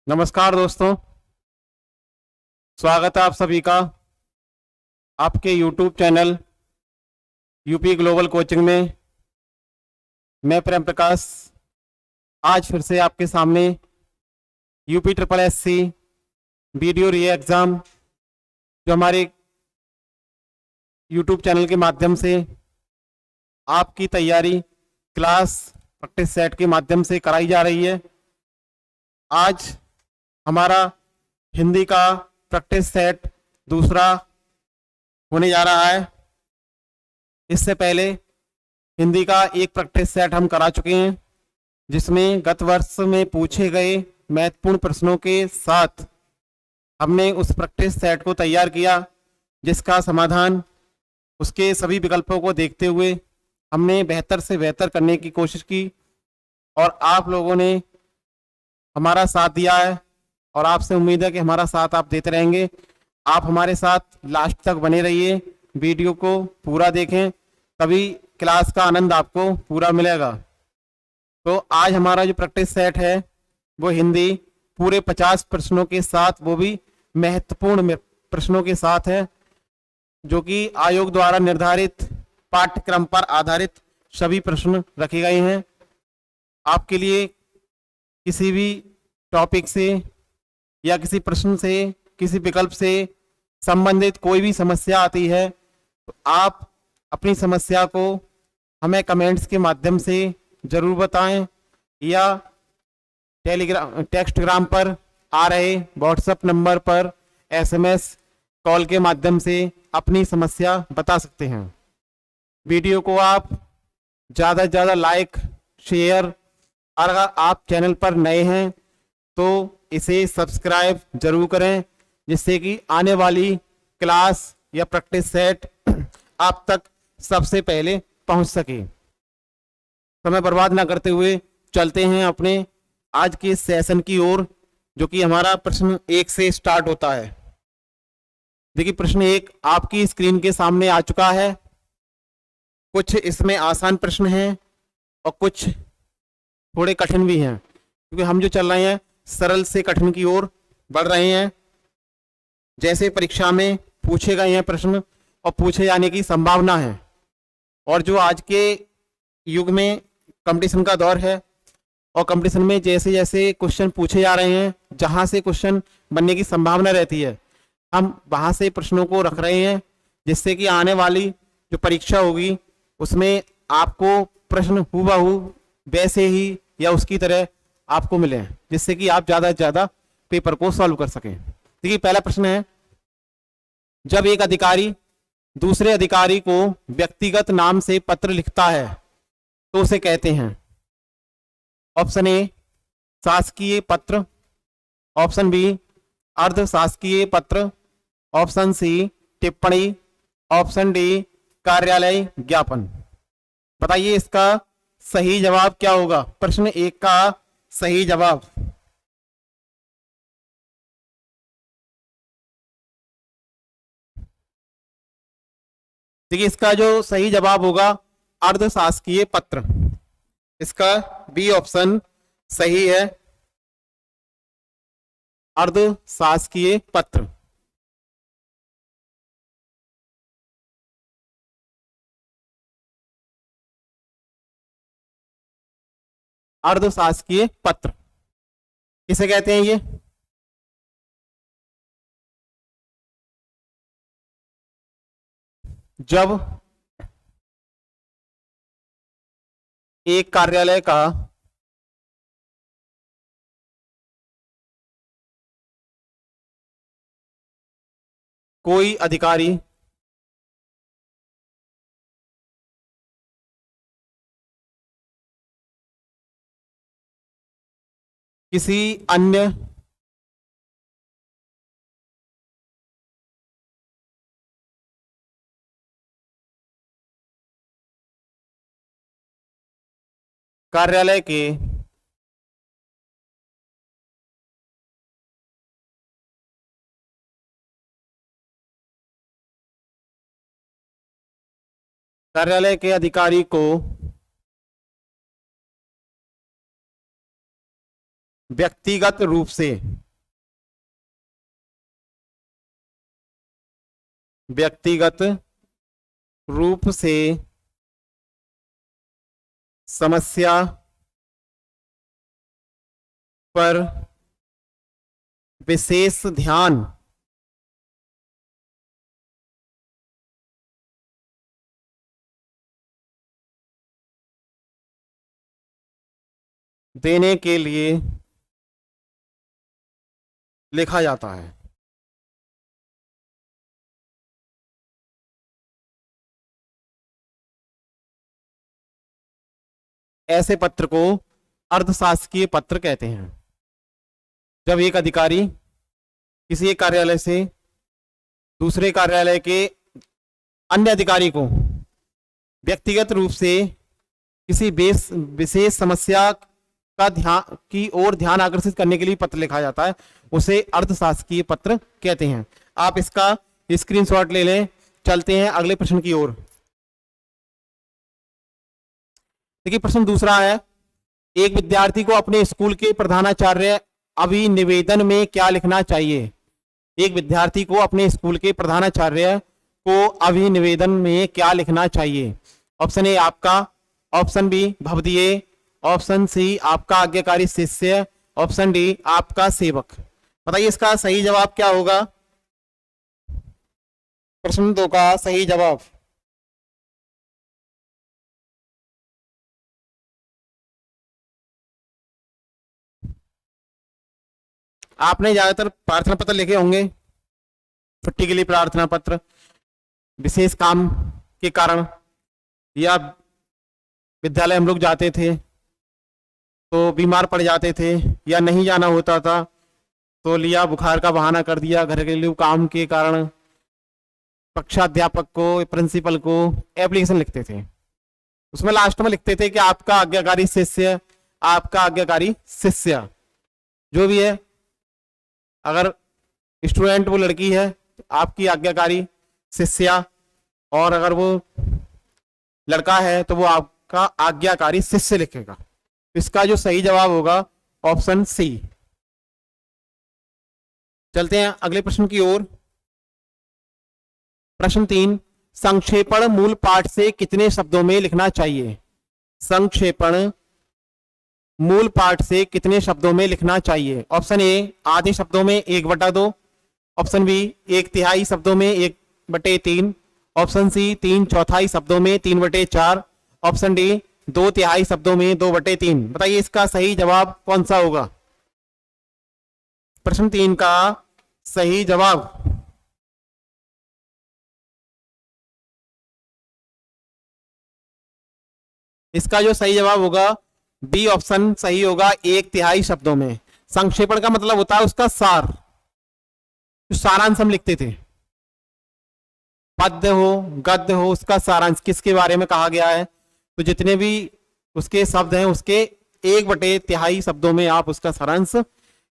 नमस्कार दोस्तों। स्वागत है आप सभी का आपके YouTube channel UP global coaching में। मैं प्रेम प्रकाश आज फिर से आपके सामने यूपी ट्रिपल एससी वीडियो री एग्ज़ाम जो हमारे YouTube चैनल के माध्यम से आपकी तैयारी क्लास प्रैक्टिस सेट के माध्यम से कराई जा रही है। आज हमारा हिंदी का प्रैक्टिस सेट दूसरा होने जा रहा है। इससे पहले हिंदी का एक प्रैक्टिस सेट हम करा चुके हैं, जिसमें गत वर्ष में पूछे गए महत्वपूर्ण प्रश्नों के साथ हमने उस प्रैक्टिस सेट को तैयार किया, जिसका समाधान उसके सभी विकल्पों को देखते हुए हमने बेहतर से बेहतर करने की कोशिश की और आप लोगों ने हमारा साथ दिया है और आपसे उम्मीद है कि हमारा साथ आप देते रहेंगे। आप हमारे साथ लास्ट तक बने रहिए, वीडियो को पूरा देखें, तभी क्लास का आनंद आपको पूरा मिलेगा। तो आज हमारा जो प्रैक्टिस सेट है वो हिंदी पूरे 50 प्रश्नों के साथ, वो भी महत्वपूर्ण प्रश्नों के साथ है, जो कि आयोग द्वारा निर्धारित पाठ्यक्रम पर आधारित सभी प्रश्न रखे गए हैं। आपके लिए किसी भी टॉपिक से या किसी प्रश्न से, किसी विकल्प से संबंधित कोई भी समस्या आती है तो आप अपनी समस्या को हमें कमेंट्स के माध्यम से जरूर बताएं या टेक्स्टग्राम पर आ रहे व्हाट्सएप नंबर पर एसएमएस कॉल के माध्यम से अपनी समस्या बता सकते हैं। वीडियो को आप ज़्यादा से ज़्यादा लाइक शेयर, और अगर आप चैनल पर नए हैं तो इसे सब्सक्राइब जरूर करें, जिससे कि आने वाली क्लास या प्रैक्टिस सेट आप तक सबसे पहले पहुंच सके। समय बर्बाद ना करते हुए चलते हैं अपने आज के सेशन की ओर, जो कि हमारा प्रश्न 1 से स्टार्ट होता है। देखिए, प्रश्न 1 आपकी स्क्रीन के सामने आ चुका है। कुछ इसमें आसान प्रश्न हैं और कुछ थोड़े कठिन भी हैं, क्योंकि हम जो चल रहे हैं सरल से कठिन की ओर बढ़ रहे हैं। जैसे परीक्षा में पूछे गए हैं प्रश्न और पूछे जाने की संभावना है, और जो आज के युग में कंपटीशन का दौर है और कंपटीशन में जैसे जैसे क्वेश्चन पूछे जा रहे हैं, जहां से क्वेश्चन बनने की संभावना रहती है, हम वहां से प्रश्नों को रख रहे हैं, जिससे कि आने वाली जो परीक्षा होगी उसमें आपको प्रश्न हूबहू वैसे ही या उसकी तरह आपको मिले, जिससे कि आप ज़्यादा से ज़्यादा पेपर को सॉल्व कर सकें। देखिए, पहला प्रश्न है, जब एक अधिकारी दूसरे अधिकारी को व्यक्तिगत नाम से पत्र लिखता है तो उसे कहते हैं? ऑप्शन ए शासकीय पत्र, ऑप्शन बी अर्ध शासकीय पत्र, ऑप्शन सी टिप्पणी, ऑप्शन डी कार्यालय ज्ञापन। बताइए इसका सही जवाब क्या होगा? प्रश्न 1 का सही जवाब देखिए, इसका जो सही जवाब होगा अर्ध शासकीय पत्र। इसका बी ऑप्शन सही है, अर्ध शासकीय पत्र। अर्ध शासकीय पत्र किसे कहते हैं? ये जब एक कार्यालय का कोई अधिकारी किसी अन्य कार्यालय के अधिकारी को व्यक्तिगत रूप से, व्यक्तिगत रूप से समस्या पर विशेष ध्यान देने के लिए लिखा जाता है। ऐसे पत्र को अर्धशासकीय पत्र कहते हैं। जब एक अधिकारी किसी एक कार्यालय से दूसरे कार्यालय के अन्य अधिकारी को व्यक्तिगत रूप से किसी विशेष समस्या का ध्यान की ओर ध्यान आकर्षित करने के लिए पत्र लिखा जाता है, उसे अर्धशासकीय पत्र कहते हैं। आप इसका स्क्रीनशॉट ले लें। चलते हैं अगले प्रश्न की ओर। देखिए प्रश्न दूसरा है, एक विद्यार्थी को अपने स्कूल के प्रधानाचार्य अभिनिवेदन में क्या लिखना चाहिए? एक विद्यार्थी को अपने स्कूल के प्रधानाचार्य को अभिनिवेदन में क्या लिखना चाहिए? ऑप्शन ए आपका, ऑप्शन बी भवदीय, ऑप्शन सी आपका आज्ञाकारी शिष्य, ऑप्शन डी आपका सेवक। बताइए इसका सही जवाब क्या होगा? प्रश्न 2 का सही जवाब आपने ज्यादातर प्रार्थना पत्र लिखे होंगे, छुट्टी के लिए प्रार्थना पत्र, विशेष काम के कारण, या विद्यालय हम लोग जाते थे तो बीमार पड़ जाते थे या नहीं जाना होता था तो लिया बुखार का बहाना कर दिया, घर के लिए काम के कारण कक्षाध्यापक को, प्रिंसिपल को एप्लीकेशन लिखते थे। उसमें लास्ट में लिखते थे कि आपका आज्ञाकारी शिष्य, आपका आज्ञाकारी शिष्य जो भी है। अगर स्टूडेंट वो लड़की है तो आपकी आज्ञाकारी शिष्या, और अगर वो लड़का है तो वो आपका आज्ञाकारी शिष्य लिखेगा। इसका जो सही जवाब होगा ऑप्शन सी। चलते हैं अगले प्रश्न की ओर। प्रश्न 3, संक्षेपण मूल पाठ से कितने शब्दों में लिखना चाहिए? संक्षेपण मूल पाठ से कितने शब्दों में लिखना चाहिए? ऑप्शन ए आधे शब्दों में 1/2, ऑप्शन बी 1/3 शब्दों में 1/3, ऑप्शन सी 3/4 शब्दों में 3/4, ऑप्शन डी 2/3 शब्दों में 2/3। बताइए इसका सही जवाब कौन सा होगा? प्रश्न 3 का सही जवाब इसका जो सही जवाब होगा बी ऑप्शन सही होगा, 1/3 शब्दों में। संक्षेपण का मतलब होता है उसका सार, जो सारांश हम लिखते थे, पद्य हो गद्य हो, उसका सारांश किसके बारे में कहा गया है, तो जितने भी उसके शब्द हैं उसके 1/3 शब्दों में आप उसका सारांश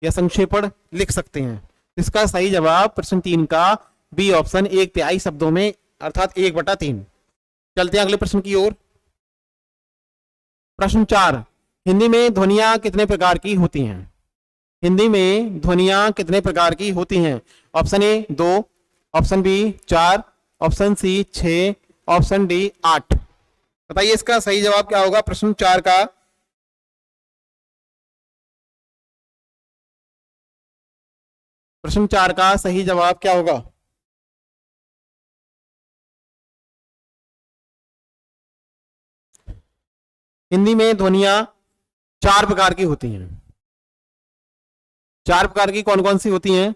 या संक्षेपण लिख सकते हैं। इसका सही जवाब प्रश्न 3 का बी ऑप्शन, 1/3 शब्दों में अर्थात 1/3। चलते हैं अगले प्रश्न की ओर। प्रश्न 4, हिंदी में ध्वनियां कितने प्रकार की होती हैं? हिंदी में ध्वनियां कितने प्रकार की होती हैं? Option A 2, option B 4, option C 6, option D 8। बताइए इसका सही जवाब क्या होगा? प्रश्न 4 का प्रश्न 4 का सही जवाब क्या होगा? हिंदी में ध्वनियां 4 प्रकार की होती हैं। 4 प्रकार की कौन कौन सी होती हैं?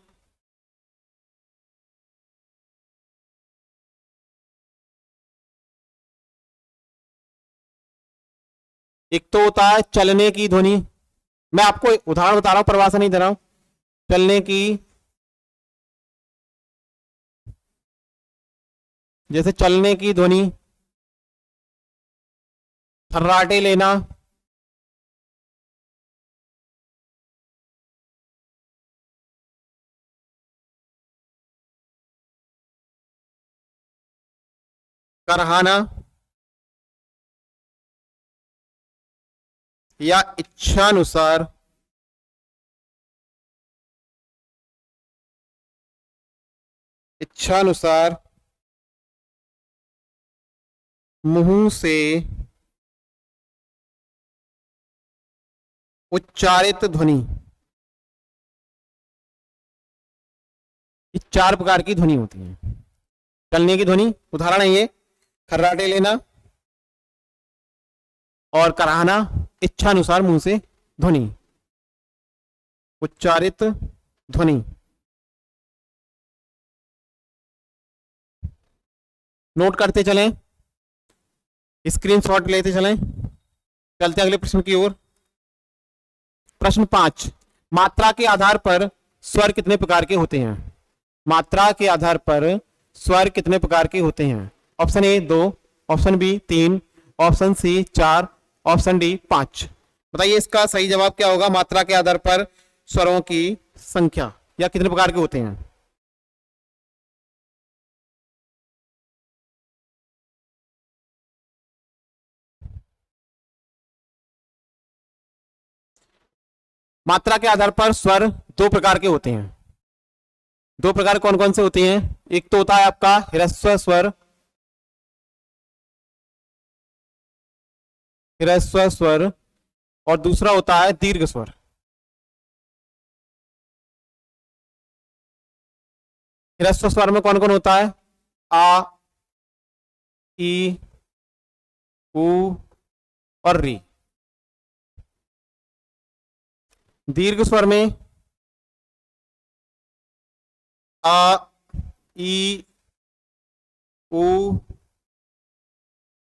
एक तो होता है चलने की ध्वनि, मैं आपको उदाहरण बता रहा हूं, परिभाषा नहीं दे रहा हूं। चलने की, जैसे चलने की ध्वनि, थर्राटे लेना, करहाना, या इच्छानुसार इच्छानुसार मुंह से उच्चारित ध्वनि। ये 4 प्रकार की ध्वनि होती है। चलने की ध्वनि, उदाहरण है ये खर्राटे लेना और कराहना, इच्छानुसार मुंह से ध्वनि, उच्चारित ध्वनि। नोट करते चलें, स्क्रीनशॉट लेते चलें। चलते अगले प्रश्न की ओर। प्रश्न 5, मात्रा के आधार पर स्वर कितने प्रकार के होते हैं? मात्रा के आधार पर स्वर कितने प्रकार के होते हैं? Option A 2, option B 3, option C 4, option D 5। बताइए इसका सही जवाब क्या होगा? मात्रा के आधार पर स्वरों की संख्या या कितने प्रकार के होते हैं? मात्रा के आधार पर स्वर 2 प्रकार के होते हैं। 2 प्रकार कौन कौन से होते हैं? एक तो होता है आपका ह्रस्व स्वर, ह्रस्व स्वर, और दूसरा होता है दीर्घ स्वर। ह्रस्व स्वर में कौन कौन होता है? आ, ई, उ और री। दीर्घ स्वर में आ, ई, उ,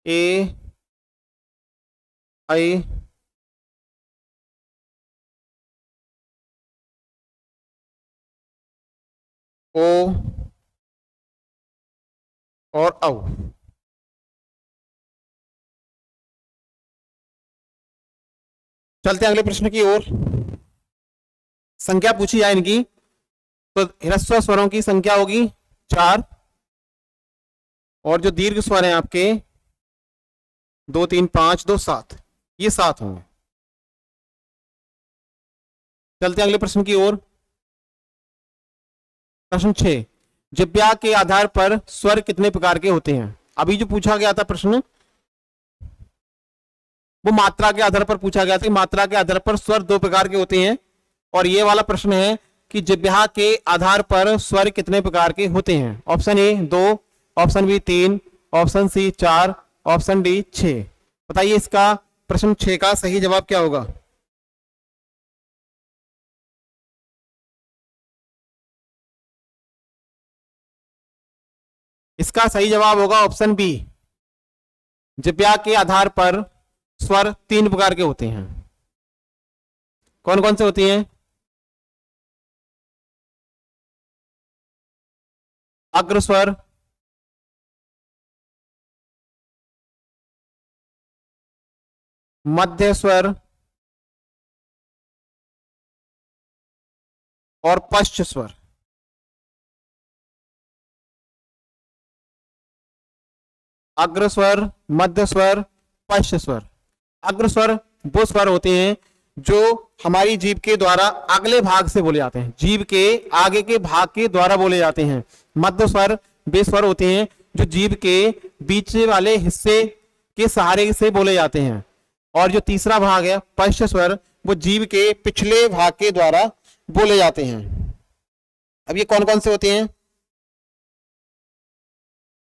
ए, ऐ, ओ और औ। चलते अगले प्रश्न की ओर। संख्या पूछी जाए इनकी, तो ह्रस्व स्वरों की संख्या होगी 4, और जो दीर्घ स्वर हैं आपके 2, 3, 5, 2, 7, ये 7 होंगे। चलते अगले प्रश्न की ओर। प्रश्न 6, जिह्वा के आधार पर स्वर कितने प्रकार के होते हैं? अभी जो पूछा गया था प्रश्न, वो मात्रा के आधार पर पूछा गया था कि मात्रा के आधार पर स्वर 2 प्रकार के होते हैं, और ये वाला प्रश्न है कि जिह्वा के आधार पर स्वर कितने प्रकार के होते हैं? Option A 2, option B 3, option C 4, option D 6। बताइए इसका प्रश्न 6 का सही जवाब क्या होगा? इसका सही जवाब होगा ऑप्शन बी। जिह्वा के आधार पर स्वर 3 प्रकार के होते हैं। कौन कौन से होती हैं? अग्र स्वर, मध्य स्वर और पश्च स्वर। अग्र स्वर, मध्य स्वर, पश्च स्वर। अग्र स्वर वो स्वर होते हैं जो हमारी जीभ के द्वारा अगले भाग से बोले जाते हैं, जीभ के आगे के भाग के द्वारा बोले जाते हैं। मध्य स्वर वे स्वर होते हैं जो जीभ के बीच वाले हिस्से के सहारे से बोले जाते हैं। और जो तीसरा भाग है पश्च स्वर, वो जीभ के पिछले भाग के द्वारा बोले जाते हैं। अब ये कौन कौन से होते हैं?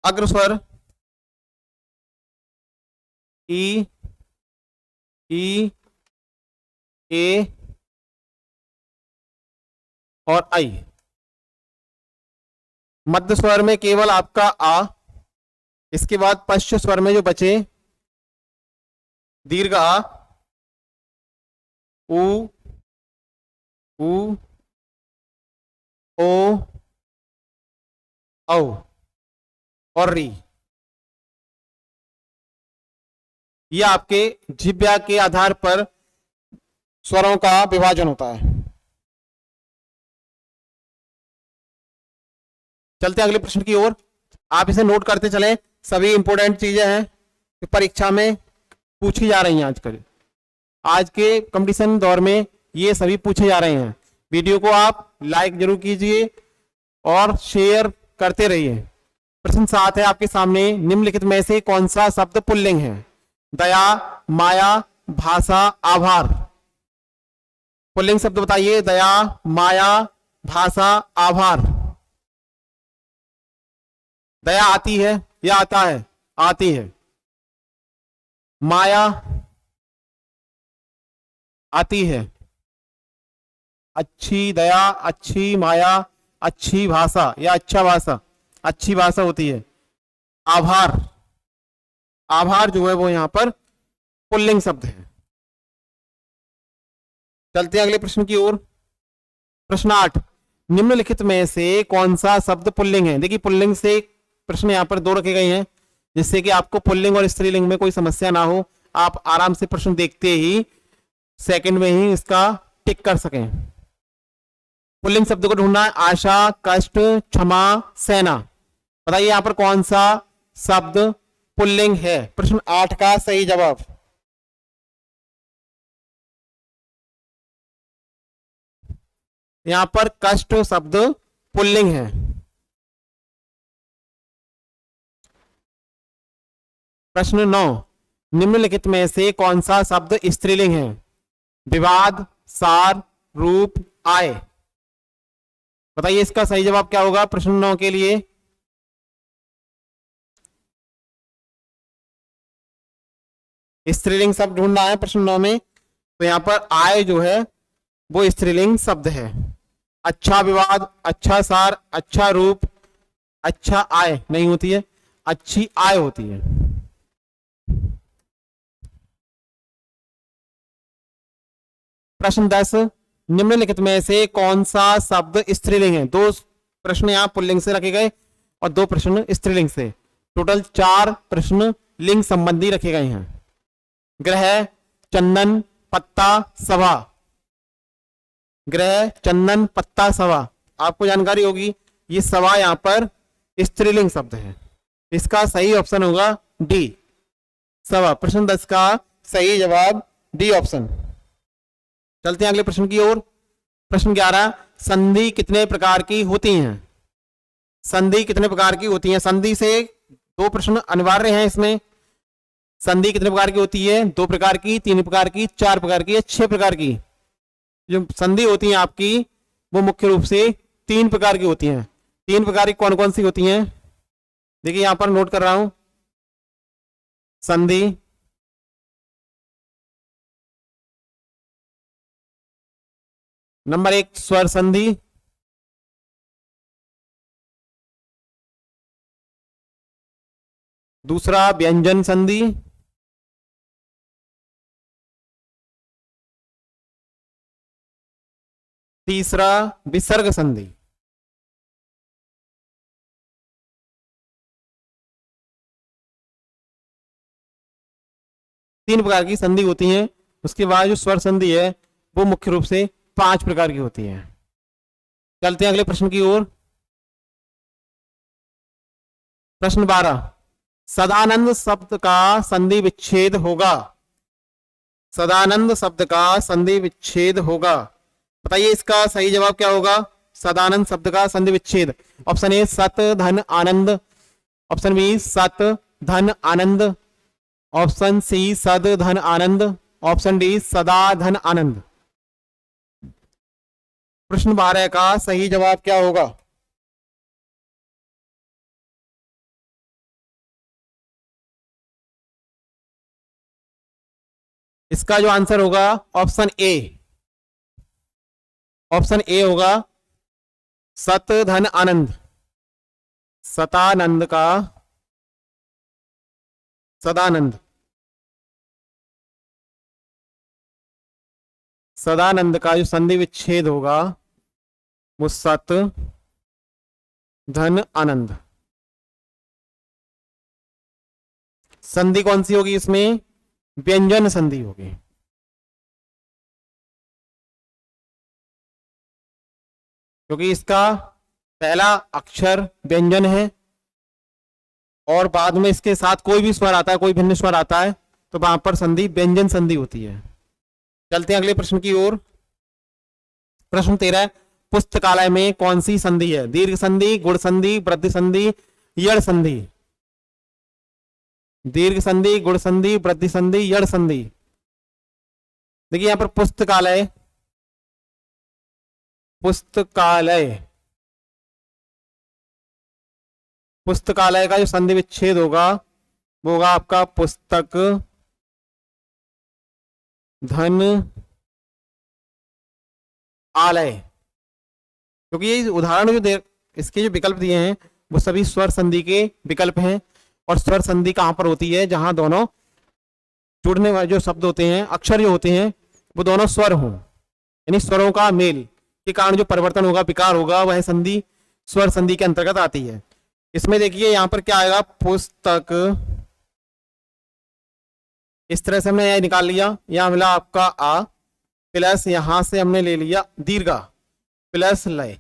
अग्र स्वर ई, ई, ए और आई। मध्य स्वर में केवल आपका आ, इसके बाद पश्च स्वर में जो बचे दीर्घ आ, उ, उ, ओ, औ और री। ये आपके जिह्वा के आधार पर स्वरों का विभाजन होता है। चलते अगले प्रश्न की ओर। आप इसे नोट करते चलें, सभी इंपोर्टेंट चीजें हैं कि परीक्षा में पूछी जा रही हैं। आजकल आज के कंपटीशन दौर में ये सभी पूछे जा रहे हैं। वीडियो को आप लाइक जरूर कीजिए और शेयर करते रहिए। प्रश्न 7 है आपके सामने, निम्नलिखित में से कौन सा शब्द पुल्लिंग है? दया, माया, भाषा, आभार। पुल्लिंग शब्द बताइए। दया, माया, भाषा, आभार। दया आती है या आता है? आती है। माया आती है। अच्छी दया, अच्छी माया, अच्छी भाषा या अच्छा भाषा, अच्छी भाषा होती है। आभार, आभार जो है वो यहां पर पुल्लिंग शब्द है। चलते हैं अगले प्रश्न की ओर। प्रश्न 8, निम्नलिखित में से कौन सा शब्द पुल्लिंग है? देखिए पुल्लिंग से प्रश्न यहां पर 2 रखे गए हैं, जिससे कि आपको पुल्लिंग और स्त्रीलिंग में कोई समस्या ना हो, आप आराम से प्रश्न देखते ही सेकंड में ही इसका टिक कर सकें। पुल्लिंग शब्द को ढूंढना है। आशा, कष्ट, क्षमा, सेना। बताइए यहां पर कौन सा शब्द पुल्लिंग है? प्रश्न 8 का सही जवाब यहां पर कष्ट शब्द पुल्लिंग है। प्रश्न 9, निम्नलिखित में से कौन सा शब्द स्त्रीलिंग है? विवाद, सार, रूप, आय। बताइए इसका सही जवाब क्या होगा प्रश्न 9 के लिए? स्त्रीलिंग शब्द ढूंढना है प्रश्न 9 में, तो यहां पर आय जो है वो स्त्रीलिंग शब्द है। अच्छा विवाद, अच्छा सार, अच्छा रूप, अच्छा आय नहीं होती है, अच्छी आय होती है। प्रश्न 10, निम्नलिखित में से कौन सा शब्द स्त्रीलिंग है? 2 प्रश्न यहां पुल्लिंग से रखे गए और 2 प्रश्न स्त्रीलिंग से। टोटल 4 प्रश्न लिंग संबंधी रखे गए हैं। ग्रह, चंदन, पत्ता, सभा। ग्रह, चंदन, पत्ता, सभा। आपको जानकारी होगी ये सभा यहां पर स्त्रीलिंग शब्द है। इसका सही ऑप्शन होगा डी, सभा। प्रश्न 10 का सही जवाब डी ऑप्शन। चलते हैं अगले प्रश्न की ओर। प्रश्न 11, संधि कितने प्रकार की होती हैं? संधि कितने प्रकार की होती हैं? संधि से 2 प्रश्न अनिवार्य हैं इसमें। संधि कितने प्रकार की होती है? 2 प्रकार की, 3 प्रकार की, 4 प्रकार की या 6 प्रकार की? जो संधि होती है आपकी वो मुख्य रूप से 3 प्रकार की होती हैं। 3 प्रकार की कौन कौन सी होती हैं? देखिए यहां पर नोट कर रहा हूं। संधि, नंबर 1 स्वर संधि, दूसरा व्यंजन संधि, तीसरा विसर्ग संधि। तीन प्रकार की संधि होती हैं। उसके बाद जो स्वर संधि है वो मुख्य रूप से 5 प्रकार की होती है। चलते हैं अगले प्रश्न की ओर। प्रश्न 12, सदानंद शब्द का संधि विच्छेद होगा। सदानंद शब्द का संधि विच्छेद होगा। बताइए इसका सही जवाब क्या होगा? सदानंद शब्द का संधि विच्छेद। ऑप्शन ए सत धन आनंद, ऑप्शन बी सत धन आनंद, ऑप्शन सी सद धन आनंद, ऑप्शन डी सदा धन आनंद। प्रश्न 12 का सही जवाब क्या होगा? इसका जो आंसर होगा ऑप्शन ए, ऑप्शन ए होगा सत धन आनंद। सतानंद का सदानंद, सदानंद का जो संधि विच्छेद होगा वो सत धन आनंद। संधि कौन सी होगी इसमें? व्यंजन संधि होगी। क्योंकि इसका पहला अक्षर व्यंजन है और बाद में इसके साथ कोई भी स्वर आता है, कोई भिन्न स्वर आता है, तो वहां पर संधि व्यंजन संधि होती है। चलते हैं अगले प्रश्न की ओर। प्रश्न 13, पुस्तकालय में कौन सी संधि है? दीर्घ संधि, गुण संधि, वृद्धि संधि, यड़ संधि। दीर्घ संधि, गुण संधि, वृद्धि संधि, यड़ संधि। देखिए यहां पर पुस्तकालय, पुस्तकालय, पुस्तकालय का जो संधि विच्छेद होगा वो होगा आपका पुस्तक धन आलय। क्योंकि ये उदाहरण जो इसके जो विकल्प दिए हैं वो सभी स्वर संधि के विकल्प हैं। और स्वर संधि कहां पर होती है? जहां दोनों जुड़ने वाले जो शब्द होते हैं, अक्षर जो होते हैं, वो दोनों स्वर हों, यानी स्वरों का मेल के कारण जो परिवर्तन होगा, विकार होगा, वह संधि स्वर संधि के अंतर्गत आती है। इसमें देखिए यहां पर क्या आएगा? पुस्तक, इस तरह से हमने यह निकाल लिया। यहां मिला आपका आ प्लस यहां से हमने ले लिया दीर्घा प्लस लय,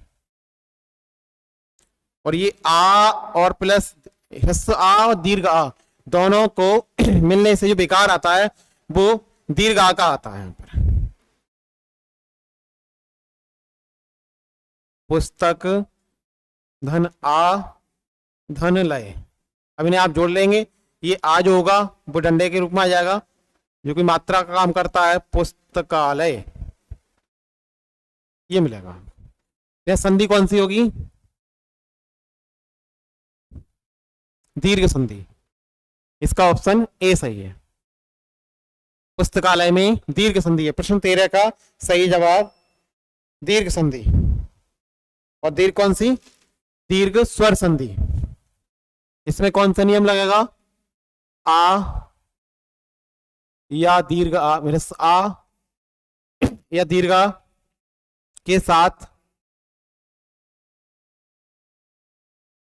और ये आ और प्लस ह्रस्व आ और दीर्घ आ दोनों को मिलने से जो विकार आता है वो दीर्घ आ का आता है। यहां पर पुस्तक धन आ धन लय, अब इन्हें आप जोड़ लेंगे। ये आ जो होगा वो डंडे के रूप में आ जाएगा जो कि मात्रा का काम करता है, पुस्तकालय, ये मिलेगा। यह संधि कौन सी होगी? दीर्घ संधि। इसका ऑप्शन ए सही है, पुस्तकालय में दीर्घ संधि है। प्रश्न 13 का सही जवाब दीर्घ संधि। और दीर्घ कौन सी? दीर्घ स्वर संधि। इसमें कौन सा नियम लगेगा? आ या दीर्घ आ, मेरे आ या दीर्घ आ के साथ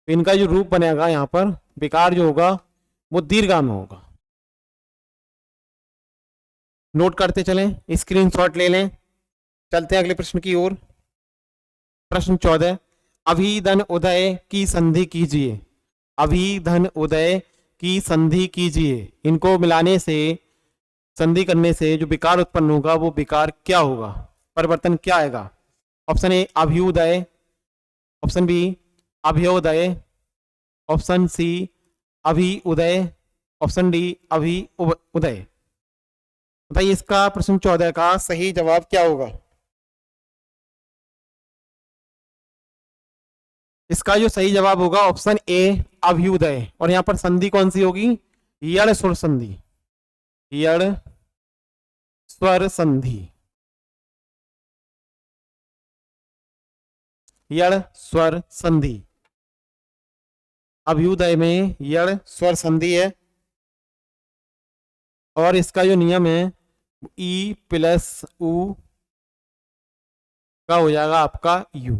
इनका जो रूप बनेगा यहां पर विकार जो होगा वो दीर्घा में होगा। नोट करते चलें, स्क्रीनशॉट ले लें। चलते हैं अगले प्रश्न की ओर। प्रश्न 14, अभिधन उदय की संधि कीजिए। अभिधन उदय की संधि कीजिए। इनको मिलाने से, संधि करने से जो विकार उत्पन्न होगा वो विकार क्या होगा, परिवर्तन क्या आएगा? ऑप्शन ए अभ्युदय, ऑप्शन बी अभ्योदय, ऑप्शन सी अभि उदय, ऑप्शन डी अभि उदय। बताइए इसका प्रश्न 14 का सही जवाब क्या होगा? इसका जो सही जवाब होगा ऑप्शन ए अभ्युदय। और यहां पर संधि कौन सी होगी? यड़ स्वर संधि, यड़ स्वर संधि, यड़ स्वर संधि। अभ्युदय में यड़ स्वर संधि है और इसका जो नियम है ई प्लस उ का हो जाएगा आपका यू।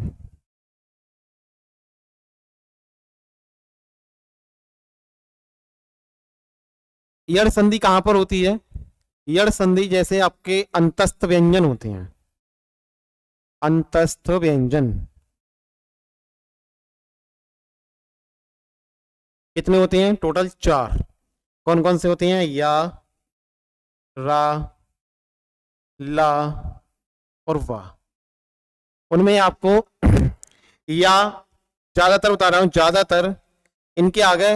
यड़ संधि कहां पर होती है? यड़ संधि जैसे आपके अंतस्थ व्यंजन होते हैं, अंतस्थ व्यंजन कितने होते हैं? टोटल 4। कौन कौन से होते हैं? या, रा, ला और वाह। उनमें आपको या ज्यादातर बता रहा हूं, ज्यादातर इनके आगे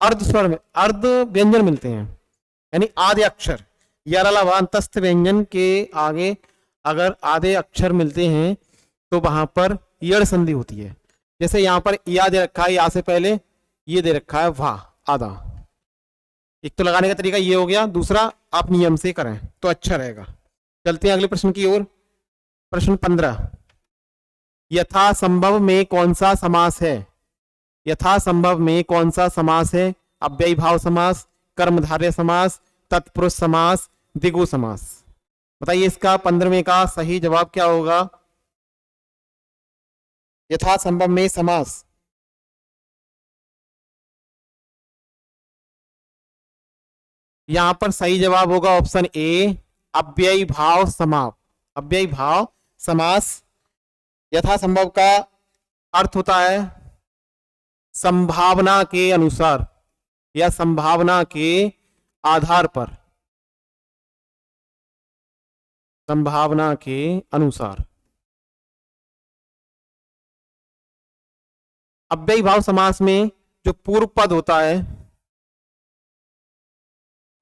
अर्ध स्वर में अर्ध व्यंजन मिलते हैं, यानी आधे अक्षर। या अलावा अंतस्थ व्यंजन के आगे अगर आधे अक्षर मिलते हैं तो वहां पर यड़ संधि होती है। जैसे यहां पर या दे रखा है, या से पहले ये दे रखा है वाह आधा। एक तो लगाने का तरीका ये हो गया, दूसरा आप नियम से करें तो अच्छा रहेगा। चलते हैं अगले प्रश्न की ओर। प्रश्न 15, यथा संभव में कौन सा समास है? यथा संभव में कौन सा समास है? अव्ययी भाव समास, कर्मधारय समास, तत्पुरुष समास, द्विगु समास। बताइए इसका 15वें का सही जवाब क्या होगा? यथा संभव में समास, यहां पर सही जवाब होगा ऑप्शन ए अव्ययी भाव समास। अव्ययी भाव समास। यथा संभव का अर्थ होता है संभावना के अनुसार या संभावना के आधार पर, संभावना के अनुसार। अव्ययी भाव समास में जो पूर्व पद होता है,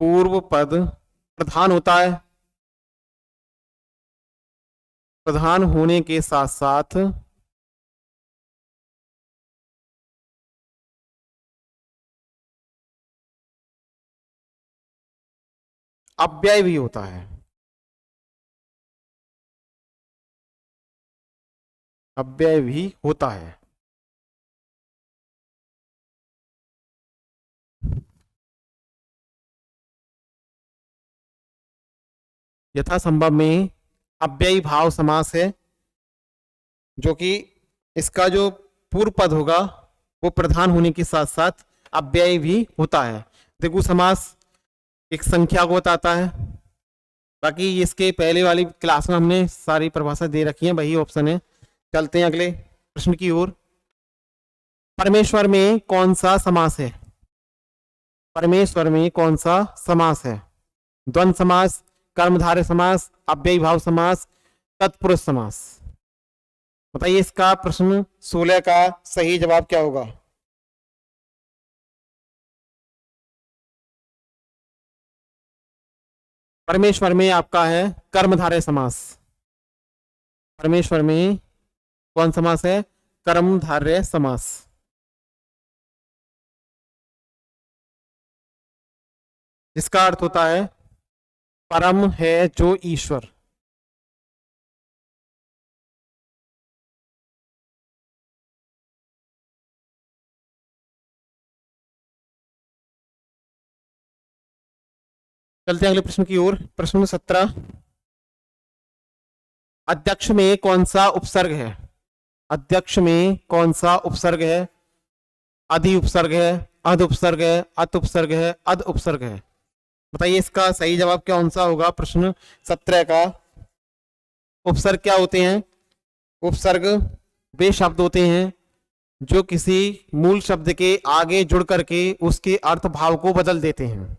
पूर्व पद प्रधान होता है, प्रधान होने के साथ साथ अव्यय भी होता है। अव्यय भी होता है। यथासंभव में अव्ययी भाव समास है, जो कि इसका जो पूर्व पद होगा वो प्रधान होने के साथ साथ अव्यय भी होता है। द्विगु समास एक संख्या को बताता है। बाकी इसके पहले वाली क्लास में हमने सारी परिभाषा दे रखी है, वही ऑप्शन है। चलते हैं अगले प्रश्न की ओर। परमेश्वर में कौन सा समास है? परमेश्वर में कौन सा समास है? द्वंद्व समास, कर्मधारय समास, अव्ययी भाव समास, तत्पुरुष समास। बताइए इसका प्रश्न 16 का सही जवाब क्या होगा? परमेश्वर में आपका है कर्मधारय समास। परमेश्वर में कौन समास है? कर्मधारय समास। इसका अर्थ होता है परम है जो ईश्वर। चलते हैं अगले प्रश्न की ओर। प्रश्न 17। अध्यक्ष में कौन सा उपसर्ग है? अध्यक्ष में कौन सा उपसर्ग है? अधि उपसर्ग है, अध उपसर्ग है, अत उपसर्ग है, अध उपसर्ग है। बताइए इसका सही जवाब कौन सा होगा? प्रश्न 17 का। उपसर्ग क्या होते हैं? उपसर्ग वे शब्द होते हैं जो किसी मूल शब्द के आगे जुड़ करके उसके अर्थ भाव को बदल देते हैं,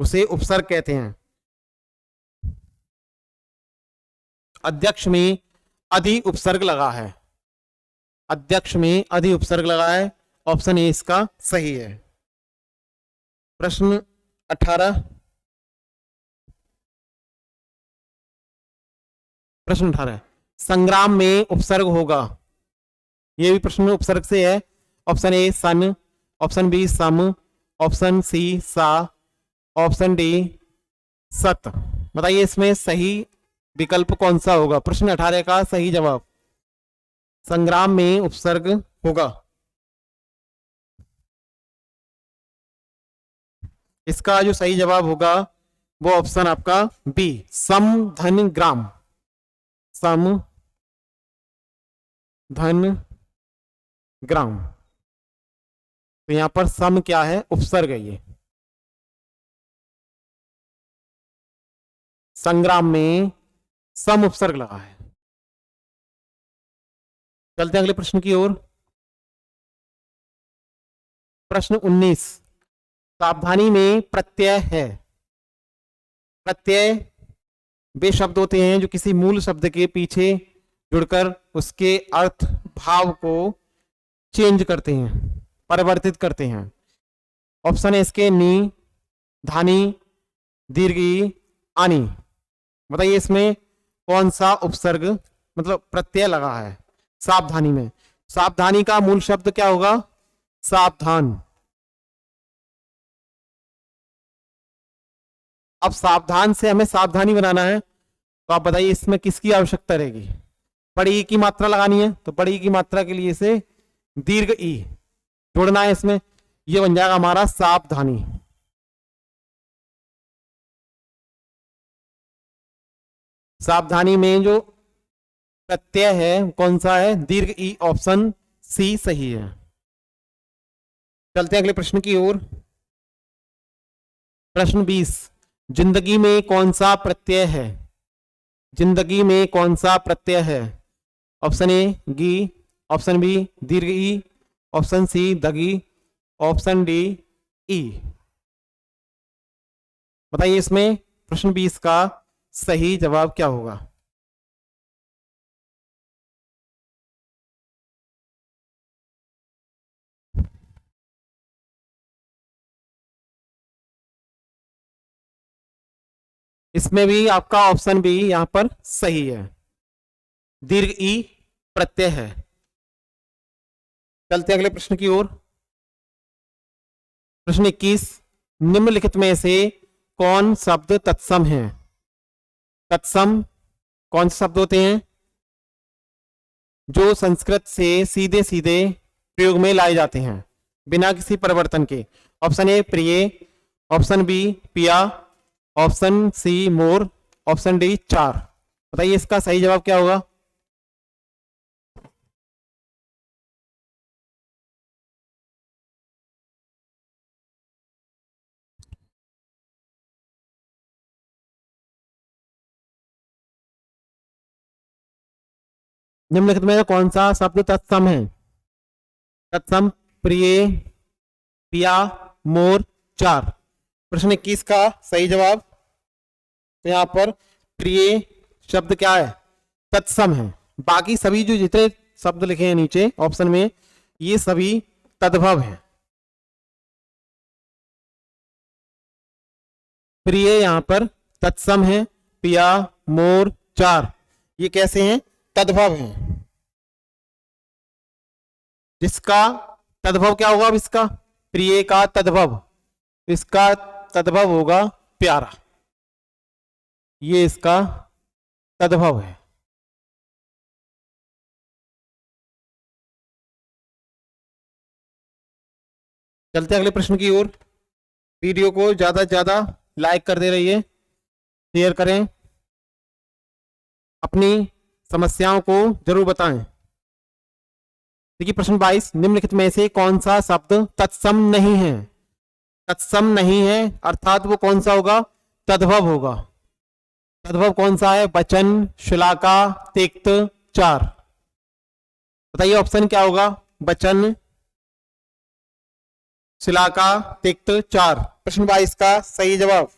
उसे उपसर्ग कहते हैं। अध्यक्ष में अधि उपसर्ग लगा है। अध्यक्ष में अधि उपसर्ग लगा है। ऑप्शन ए इसका सही है। प्रश्न 18। प्रश्न 18। संग्राम में उपसर्ग होगा। यह भी प्रश्न उपसर्ग से है। ऑप्शन ए सन, ऑप्शन बी सम, ऑप्शन सी सा, ऑप्शन डी सत। बताइए इसमें सही विकल्प कौन सा होगा? प्रश्न 18 का सही जवाब संग्राम में उपसर्ग होगा। इसका जो सही जवाब होगा वो ऑप्शन आपका बी सम धन ग्राम। सम धन ग्राम। तो यहां पर सम क्या है? उपसर्ग है। ये संग्राम में सम उपसर्ग लगा है। चलते हैं अगले प्रश्न की ओर। प्रश्न 19। सावधानी में प्रत्यय है। प्रत्यय वे शब्द होते हैं जो किसी मूल शब्द के पीछे जुड़कर उसके अर्थ भाव को चेंज करते हैं, परिवर्तित करते हैं। ऑप्शन है इसके नी, धानी, दीर्घी, आनी। बताइए इसमें कौन सा उपसर्ग मतलब प्रत्यय लगा है सावधानी में? सावधानी का मूल शब्द क्या होगा? सावधान। अब सावधान से हमें सावधानी बनाना है, तो आप बताइए इसमें किसकी आवश्यकता रहेगी? बड़ी ई की मात्रा लगानी है, तो बड़ी ई की मात्रा के लिए इसे दीर्घ ई जोड़ना है इसमें। ये बन जाएगा हमारा सावधानी। सावधानी में जो प्रत्यय है कौन सा है? दीर्घ ई। ऑप्शन सी सही है। चलते हैं अगले प्रश्न की ओर। प्रश्न 20। जिंदगी में कौन सा प्रत्यय है? जिंदगी में कौन सा प्रत्यय है? ऑप्शन ए गी, ऑप्शन बी दीर्घ ई, ऑप्शन सी दगी, ऑप्शन डी ई। बताइए इसमें प्रश्न 20 का सही जवाब क्या होगा? इसमें भी आपका ऑप्शन बी यहां पर सही है, दीर्घ ई प्रत्यय है। चलते हैं अगले प्रश्न की ओर। प्रश्न 21, निम्नलिखित में से कौन शब्द तत्सम है? तत्सम कौन से शब्द होते हैं जो संस्कृत से सीधे सीधे प्रयोग में लाए जाते हैं बिना किसी परिवर्तन के? ऑप्शन ए प्रिय, ऑप्शन बी पिया, ऑप्शन सी मोर, ऑप्शन डी चार। बताइए इसका सही जवाब क्या होगा? निम्नलिखित में से कौन सा शब्द तत्सम है? तत्सम, प्रिय, पिया, मोर, चार। प्रश्न 21 का सही जवाब तो यहां पर प्रिय शब्द क्या है? तत्सम है। बाकी सभी जो जितने शब्द लिखे हैं नीचे ऑप्शन में, ये सभी तद्भव हैं। प्रिय यहां पर तत्सम है, पिया, मोर, चार, ये कैसे हैं? तद्भव हैं। जिसका तद्भव क्या होगा? अब इसका प्रिय का तद्भव, इसका तद्भव होगा प्यारा, ये इसका तद्भव है। चलते अगले प्रश्न की ओर। वीडियो को ज्यादा से ज्यादा लाइक कर दे रहिए, शेयर करें, अपनी समस्याओं को जरूर बताएं। देखिए प्रश्न 22, निम्नलिखित में से कौन सा शब्द तत्सम नहीं है? तत्सम नहीं है अर्थात वो कौन सा होगा? तद्भव होगा। तद्भव कौन सा है? वचन, श्लाका, तिक्त, चार। बताइए ऑप्शन क्या होगा? वचन, श्लाका, तिक्त, चार। प्रश्न 22 का सही जवाब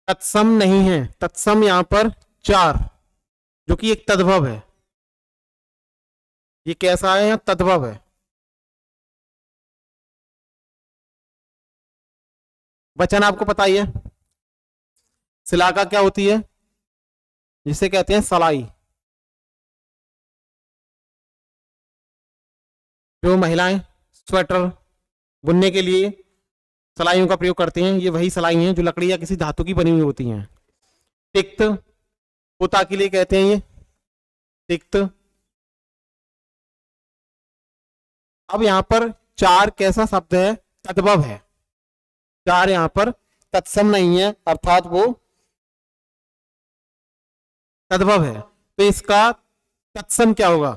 तत्सम नहीं है। तत्सम यहां पर चार, जो कि एक तद्भव है। ये कैसा है? तद्भव है। वचन आपको पता ही है। श्लाका क्या होती है? जिसे कहते हैं सलाई। जो महिलाएं स्वेटर बुनने के लिए सलाइयों का प्रयोग करते हैं, ये वही सलाई हैं जो लकड़ी या किसी धातु की बनी हुई होती हैं। तिक्त पोता के लिए कहते हैं, ये तिक्त। अब यहां पर चार कैसा शब्द है? तद्भव है। चार यहां पर तत्सम नहीं है अर्थात वो तद्भव है। तो इसका तत्सम क्या होगा?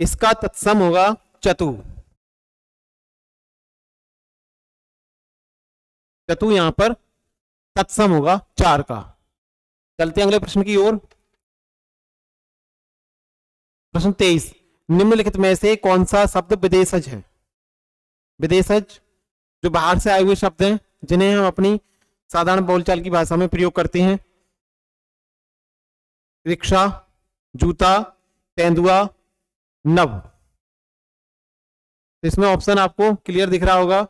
इसका तत्सम होगा चतु। चतु यहां पर तत्सम होगा चार का। चलते हैं अगले प्रश्न की ओर। प्रश्न 23, निम्नलिखित में से कौन सा शब्द विदेशज है? विदेशज जो बाहर से आए हुए शब्द हैं जिन्हें हम अपनी साधारण बोलचाल की भाषा में प्रयोग करते हैं। रिक्शा, जूता, तेंदुआ, नव। इसमें ऑप्शन आपको क्लियर दिख रहा होगा,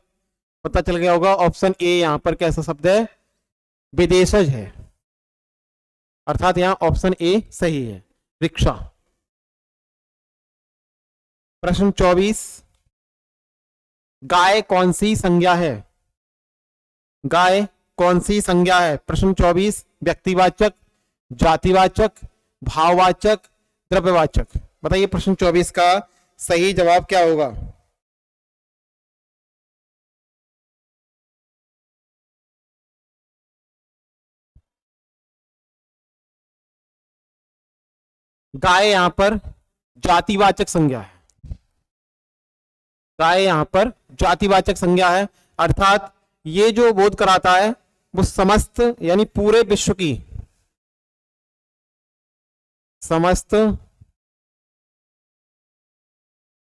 पता चल गया होगा। ऑप्शन ए यहां पर कैसा शब्द है? विदेशज है, अर्थात यहां ऑप्शन ए सही है, रिक्शा। प्रश्न 24, गाय कौन सी संज्ञा है? गाय कौन सी संज्ञा है? प्रश्न 24, व्यक्तिवाचक, जातिवाचक, भाववाचक, द्रव्यवाचक। बताइए प्रश्न 24 का सही जवाब क्या होगा? गाय यहां पर जातिवाचक संज्ञा है। गाय यहां पर जातिवाचक संज्ञा है, अर्थात ये जो बोध कराता है वो समस्त यानी पूरे विश्व की, समस्त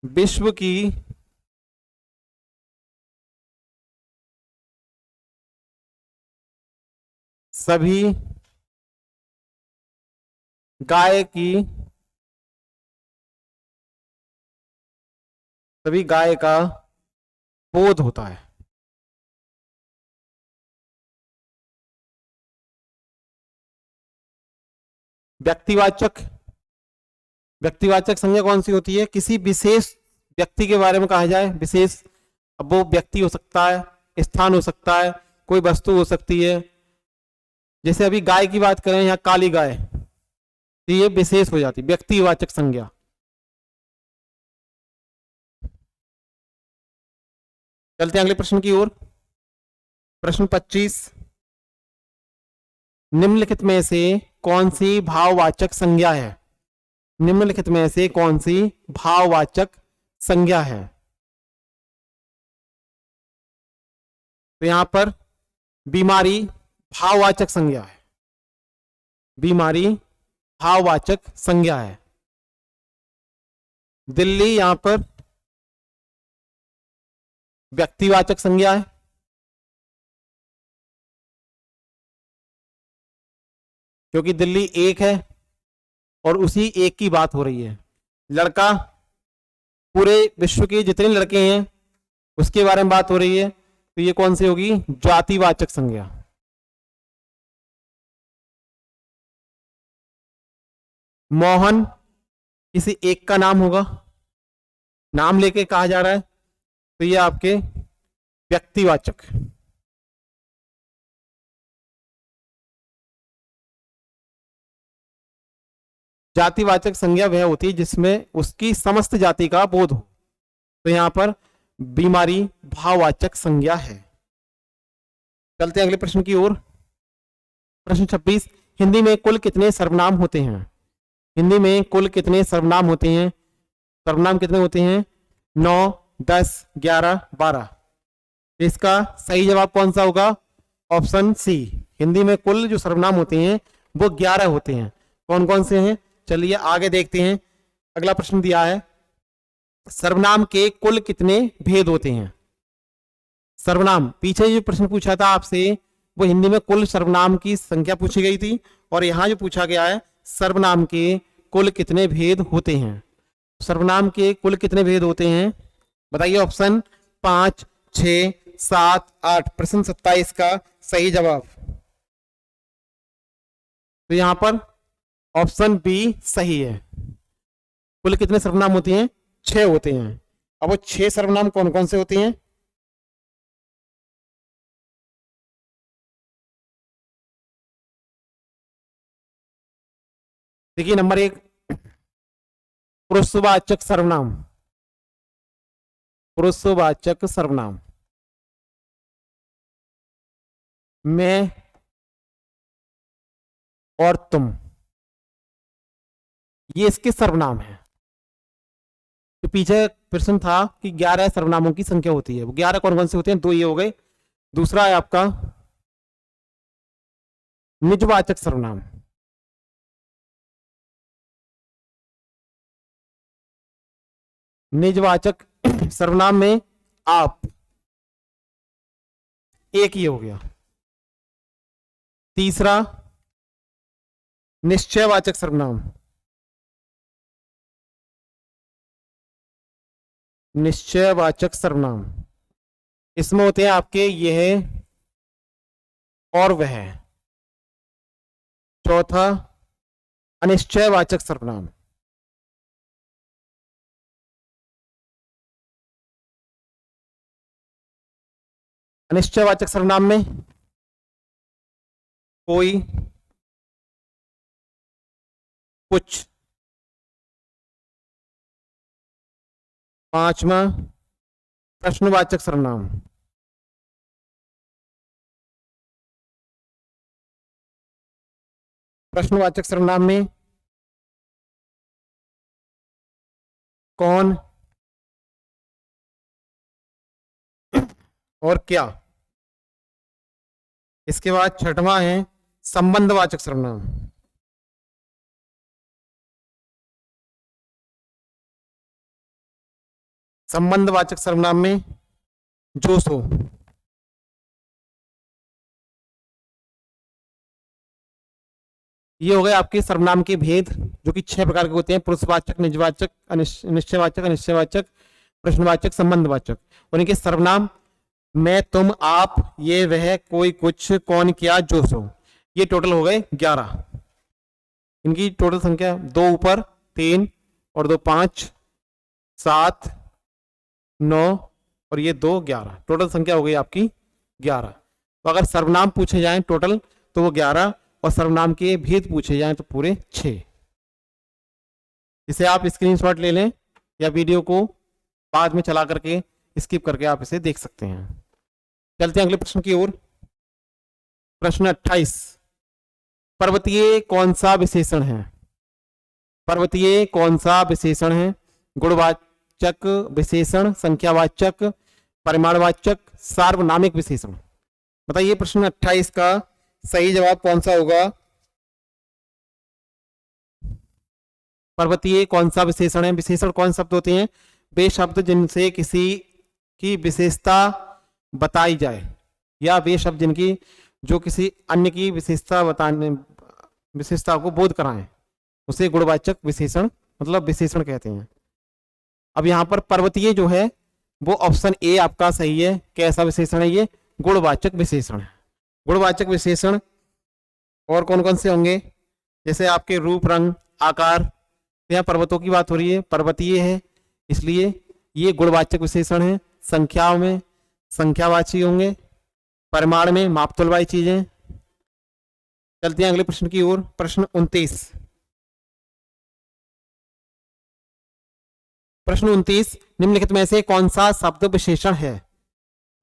विश्व की सभी गाय की तभी गाय का बोध होता है। व्यक्तिवाचक, व्यक्तिवाचक संज्ञा कौन सी होती है? किसी विशेष व्यक्ति के बारे में कहा जाए, विशेष, अब वो व्यक्ति हो सकता है, स्थान हो सकता है, कोई वस्तु हो सकती है। जैसे अभी गाय की बात करें, यहाँ काली गाय, तो ये विशेष हो जाती, व्यक्तिवाचक संज्ञा। चलते हैं अगले प्रश्न की ओर। प्रश्न 25, निम्नलिखित में से कौन सी भाववाचक संज्ञा है? निम्नलिखित में से कौन सी भाववाचक संज्ञा है? तो यहां पर बीमारी भाववाचक संज्ञा है, बीमारी भाववाचक संज्ञा है। दिल्ली यहां पर व्यक्तिवाचक संज्ञा है, क्योंकि दिल्ली एक है और उसी एक की बात हो रही है। लड़का, पूरे विश्व के जितने लड़के हैं उसके बारे में बात हो रही है, तो ये कौन सी होगी? जातिवाचक संज्ञा। मोहन किसी एक का नाम होगा, नाम लेके कहा जा रहा है, तो ये आपके व्यक्तिवाचक। जातिवाचक संज्ञा वह होती है जिसमें उसकी समस्त जाति का बोध हो, तो यहां पर बीमारी भाववाचक संज्ञा है। चलते हैं अगले प्रश्न की ओर। प्रश्न 26, हिंदी में कुल कितने सर्वनाम होते हैं? हिंदी में कुल कितने सर्वनाम होते हैं? सर्वनाम कितने होते हैं? 9, 10, 11, 12। इसका सही जवाब कौन सा होगा? Option C. हिंदी में कुल जो सर्वनाम होते हैं वो 11 होते हैं। कौन कौन से हैं? चलिए आगे देखते हैं। अगला प्रश्न दिया है, सर्वनाम के कुल कितने भेद होते हैं? सर्वनाम, पीछे जो प्रश्न पूछा था आपसे वो हिंदी में कुल सर्वनाम की संख्या पूछी गई थी, और यहां जो पूछा गया है सर्वनाम के कुल कितने भेद होते हैं। सर्वनाम के कुल कितने भेद होते हैं बताइए? ऑप्शन 5, 6, 7, 8। प्रश्न 27 का सही जवाब, तो यहां पर ऑप्शन बी सही है। कुल कितने सर्वनाम होते हैं? 6 होते हैं। अब वो 6 सर्वनाम कौन कौन से होते हैं? देखिए, नंबर 1 पुरुषवाचक सर्वनाम, पुरुषवाचक सर्वनाम, मैं और तुम, ये इसके सर्वनाम है। तो पीछे प्रश्न था कि 11 सर्वनामों की संख्या होती है, वो 11 कौन कौन से होते हैं? 2 ये हो गए। दूसरा है आपका निजवाचक सर्वनाम, निजवाचक सर्वनाम में आप, एक ये हो गया। तीसरा निश्चयवाचक सर्वनाम, निश्चयवाचक सर्वनाम, इसमें होते हैं आपके यह और वह। चौथा अनिश्चयवाचक सर्वनाम, अनिश्चयवाचक सर्वनाम में कोई, कुछ। पांचवा प्रश्नवाचक सर्वनाम, प्रश्नवाचक सर्वनाम में कौन और क्या। इसके बाद छठवां है संबंधवाचक सर्वनाम, संबंधवाचक सर्वनाम में जो सो। ये हो गए आपके सर्वनाम के भेद, जो कि 6 प्रकार के होते हैं: पुरुषवाचक, निजवाचक, निश्चयवाचक, अनिश्चयवाचक, प्रश्नवाचक, संबंधवाचक। उनके सर्वनाम मैं, तुम, आप, ये, वह, कोई, कुछ, कौन, क्या, जो, सो। ये टोटल हो गए 11। इनकी टोटल संख्या 2 ऊपर 3 और 2 5 7 9 और ये 2 11। टोटल संख्या हो गई आपकी 11। तो अगर सर्वनाम पूछे जाएं टोटल तो वो 11 और सर्वनाम के भेद पूछे जाएं तो पूरे 6। इसे आप स्क्रीनशॉट ले लें या वीडियो को बाद में चला करके स्किप करके आप इसे देख सकते हैं। चलते हैं अगले प्रश्न की ओर। प्रश्न 28, पर्वतीय कौन सा विशेषण है? पर्वतीय कौन सा विशेषण है? गुणवाचक विशेषण, संख्यावाचक, परिमाणवाचक, सार्वनामिक विशेषण। बताइए प्रश्न 28 का सही जवाब कौन सा होगा? पर्वतीय कौन सा विशेषण है? विशेषण कौन शब्द होते हैं? वे शब्द जिनसे किसी की विशेषता बताई जाए या वे शब्द जिनकी जो किसी अन्य की विशेषता को बोध कराएं, उसे गुणवाचक विशेषण मतलब विशेषण कहते हैं। अब यहां पर पर्वतीय जो है वो ऑप्शन ए आपका सही है। कैसा विशेषण है ये? गुणवाचक विशेषण है। गुणवाचक विशेषण और कौन कौन से होंगे? जैसे आपके रूप, रंग, आकार। यहाँ पर्वतों की बात हो रही है, पर्वतीय है इसलिए ये गुणवाचक विशेषण है। संख्याओं में संख्यावाची होंगे, परिमाण में मापतोल वाली चीजें। चलते हैं अगले प्रश्न की ओर। प्रश्न 29। प्रश्न 29, निम्नलिखित में से कौन सा शब्द विशेषण है?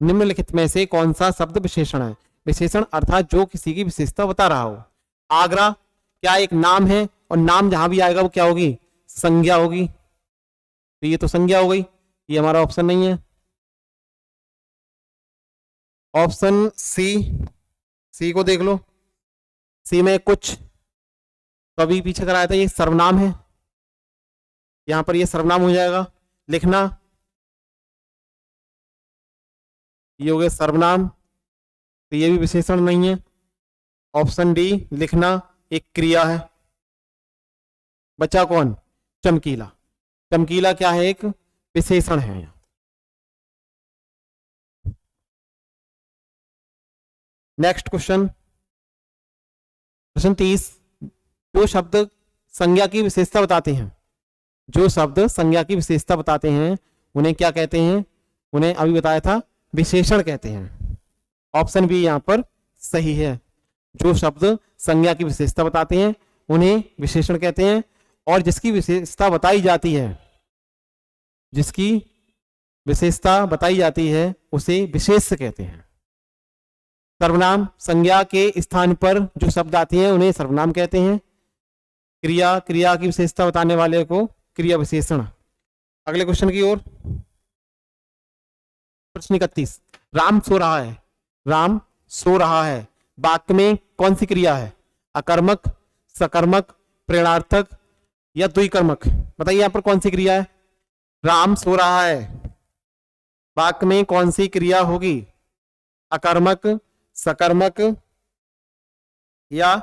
निम्नलिखित में से कौन सा शब्द विशेषण है? विशेषण अर्थात जो किसी की विशेषता बता रहा हो। आगरा क्या एक नाम है? और नाम जहां भी आएगा वो क्या होगी? संज्ञा होगी। तो ये तो संज्ञा हो गई, ये हमारा ऑप्शन नहीं है। ऑप्शन सी को देख लो। सी में कुछ तो अभी पीछे कराया था, ये सर्वनाम है, यहां पर ये सर्वनाम हो जाएगा। लिखना ये हो गया सर्वनाम, तो ये भी विशेषण नहीं है। ऑप्शन डी लिखना एक क्रिया है। बचा कौन? चमकीला। चमकीला क्या है? एक विशेषण है। नेक्स्ट क्वेश्चन, प्रश्न 30, जो शब्द संज्ञा की विशेषता बताते हैं, जो शब्द संज्ञा की विशेषता बताते हैं उन्हें क्या कहते हैं? उन्हें अभी बताया था विशेषण कहते हैं। ऑप्शन बी यहां पर सही है। जो शब्द संज्ञा की विशेषता बताते हैं उन्हें विशेषण कहते हैं, और जिसकी विशेषता बताई जाती है, जिसकी विशेषता बताई जाती है उसे विशेष्य कहते हैं। सर्वनाम संज्ञा के स्थान पर जो शब्द आते हैं उन्हें सर्वनाम कहते हैं। क्रिया की विशेषता बताने वाले को क्रिया विशेषण। अगले क्वेश्चन की ओर। प्रश्न 31, राम सो रहा है। राम सो रहा है वाक्य में कौन सी क्रिया है? अकर्मक, सकर्मक, प्रेरणार्थक या द्विकर्मक? बताइए यहां पर कौन सी क्रिया है? राम सो रहा है वाक्य में कौन सी क्रिया होगी? अकर्मक, सकर्मक या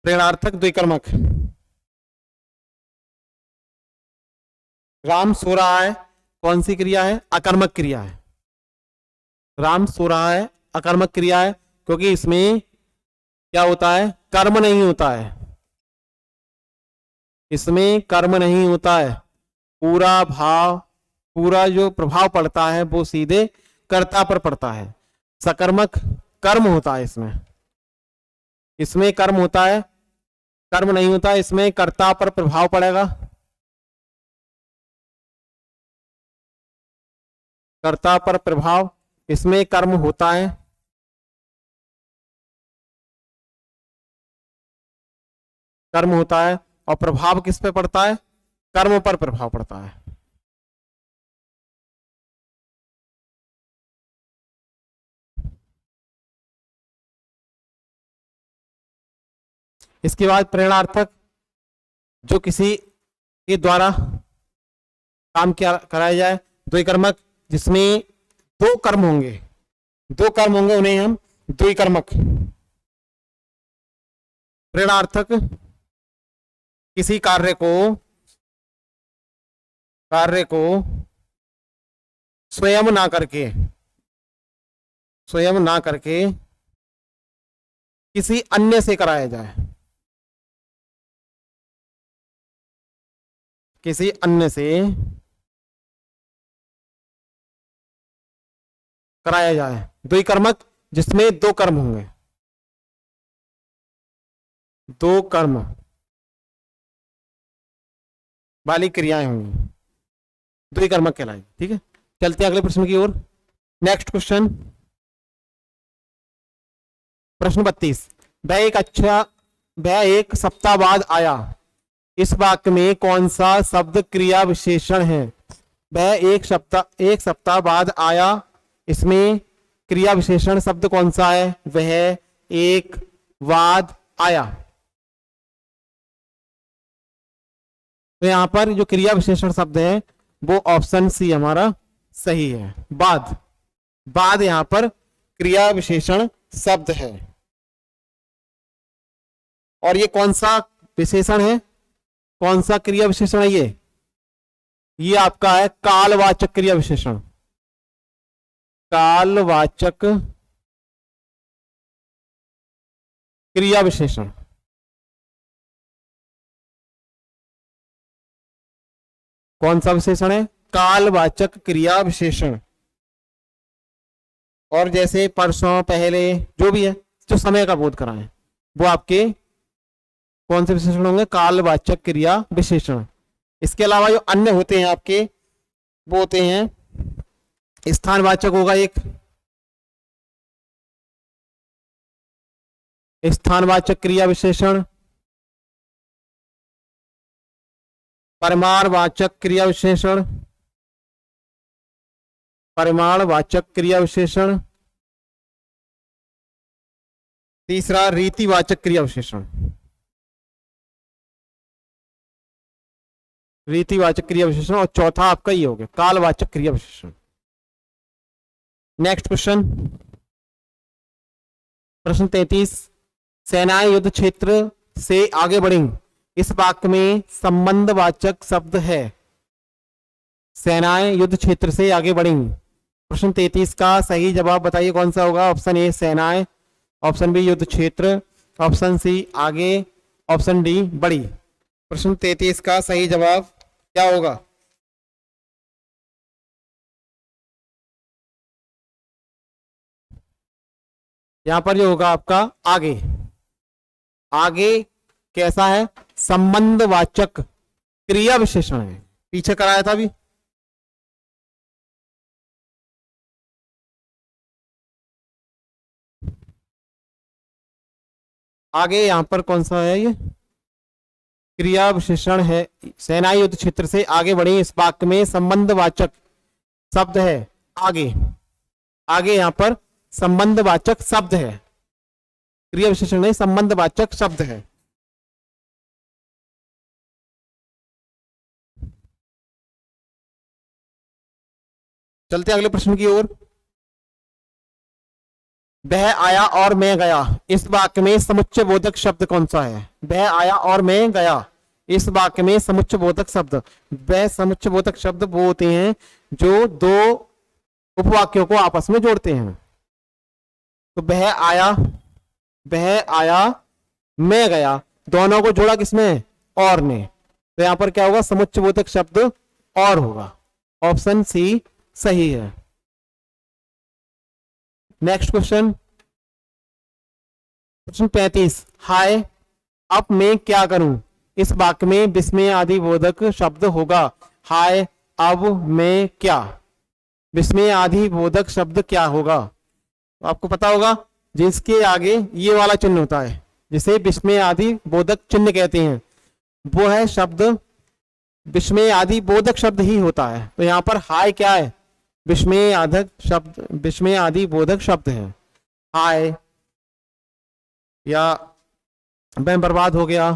प्रेरणार्थक, द्विकर्मक? राम सो रहा है कौन सी क्रिया है? अकर्मक क्रिया है। राम सो रहा है अकर्मक क्रिया है, क्योंकि इसमें क्या होता है? कर्म नहीं होता है। इसमें कर्म नहीं होता है। पूरा जो प्रभाव पड़ता है वो सीधे कर्ता पर पड़ता है। सकर्मक कर्म होता है, इसमें कर्म होता है, कर्म नहीं होता। इसमें कर्ता पर प्रभाव पड़ेगा, कर्ता पर प्रभाव, इसमें कर्म होता है। कर्म होता है और प्रभाव किस पे पड़ता है? कर्म पर प्रभाव पड़ता है। इसके बाद प्रेरणार्थक, जो किसी के द्वारा काम क्या कराया जाए। द्विकर्मक, जिसमें दो कर्म होंगे उन्हें हम द्विकर्मक। प्रेरणार्थक, किसी कार्य को स्वयं ना करके, स्वयं ना करके किसी अन्य से कराया जाए, किसी अन्य से कराया जाए। द्विकर्मक जिसमें दो कर्म होंगे, दो कर्म वाली क्रियाएं होंगी, द्विकर्मक कहलाएगी। ठीक है, चलते हैं अगले प्रश्न की ओर। नेक्स्ट क्वेश्चन, प्रश्न 32। वह एक सप्ताह बाद आया, इस वाक्य में कौन सा शब्द क्रिया विशेषण है? वह एक सप्ताह बाद आया, इसमें क्रिया विशेषण शब्द कौन सा है? वह एक बाद आया। तो यहां पर जो क्रिया विशेषण शब्द है वो ऑप्शन सी हमारा सही है, बाद। बाद यहां पर क्रिया विशेषण शब्द है। और ये कौन सा विशेषण है, कौन सा क्रिया विशेषण है? ये आपका है कालवाचक क्रिया विशेषण, कालवाचक क्रिया विशेषण। कौन सा विशेषण है? कालवाचक क्रिया विशेषण। और जैसे परसों, पहले, जो भी है, जो समय का बोध कराएं, वो आपके कौन से विशेषण होंगे? कालवाचक क्रिया विशेषण। इसके अलावा जो अन्य होते हैं आपके, वो होते हैं स्थानवाचक होगा एक, स्थानवाचक क्रिया विशेषण, परिमाणवाचक क्रिया विशेषण, परिमाणवाचक क्रिया विशेषण, तीसरा रीतिवाचक क्रिया विशेषण, रीतिवाचक क्रिया विशेषण, और चौथा आपका ये हो गया कालवाचक क्रिया विशेषण। नेक्स्ट क्वेश्चन, प्रश्न 33। सेनाएं युद्ध क्षेत्र से आगे बढ़ी, इस वाक्य में संबंधवाचक शब्द है। सेनाएं युद्ध क्षेत्र से आगे बढ़ी। प्रश्न 33 का सही जवाब बताइए कौन सा होगा? ऑप्शन ए सेनाएं, ऑप्शन बी युद्ध क्षेत्र, ऑप्शन सी आगे, ऑप्शन डी बढ़ी। प्रश्न 33 का सही जवाब क्या होगा? यहां पर जो होगा आपका आगे। आगे कैसा है? संबंधवाचक क्रिया विशेषण है, पीछे कराया था अभी। आगे यहां पर कौन सा है? ये क्रिया विशेषण है। सेनाएं युद्ध क्षेत्र से आगे बढ़ी, इस वाक्य में संबंधवाचक शब्द है आगे। आगे यहां पर संबंधवाचक शब्द है, क्रिया विशेषण नहीं, संबंधवाचक शब्द है। चलते अगले प्रश्न की ओर। वह आया और मैं गया, इस वाक्य में समुच्चय बोधक शब्द कौन सा है? वह आया और मैं गया, इस वाक्य में समुच्चय बोधक शब्द। वह समुच्चय बोधक शब्द वो होते हैं जो दो उपवाक्यों को आपस में जोड़ते हैं। तो वह आया मैं गया, दोनों को जोड़ा किसने? और ने। तो यहां पर क्या होगा? समुच्चय बोधक शब्द और होगा। ऑप्शन सी सही है। नेक्स्ट क्वेश्चन, प्रश्न 35। हाय अब मैं क्या करूं, इस वाक्य में विस्मय आदि बोधक शब्द होगा। हाय अब मैं क्या, विस्मय आदि बोधक शब्द क्या होगा? आपको पता होगा जिसके आगे ये वाला चिन्ह होता है, जिसे विस्मय आदि बोधक चिन्ह कहते हैं, वो है शब्द विस्मय आदि बोधक शब्द ही होता है। तो यहां पर हाय क्या है? विस्मय आधक शब्द, विस्मय आदि बोधक शब्द है। हाय या मैं बर्बाद हो गया,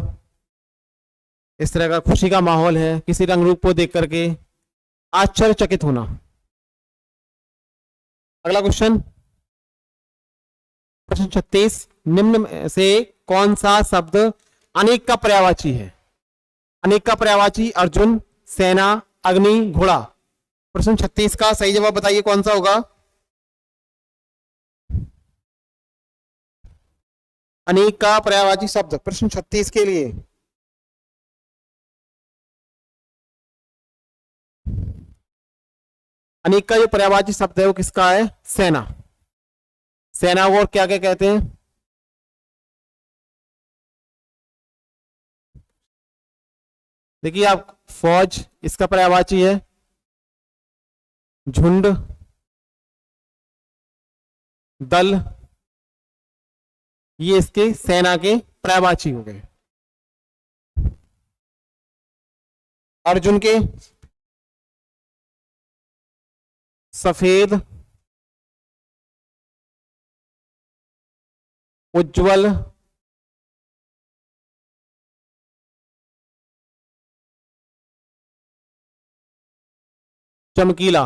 इस तरह का खुशी का माहौल है, किसी रंग रूप को देख करके आश्चर्यचकित होना। अगला क्वेश्चन, प्रश्न 36। निम्न में से कौन सा शब्द अनेक का पर्यायवाची है? अनेक का पर्यायवाची अर्जुन, सेना, अग्नि, घोड़ा। प्रश्न 36 का सही जवाब बताइए कौन सा होगा। अनेक का पर्यायवाची शब्द प्रश्न 36 के लिए। अनेक का जो पर्यायवाची शब्द है वो किसका है? सेना। सेना को और क्या क्या कहते हैं? देखिए आप, फौज इसका पर्यायवाची है, झुंड, दल, ये इसके सेना के पर्यायवाची हो गए। अर्जुन के सफेद, उज्जवल, चमकीला।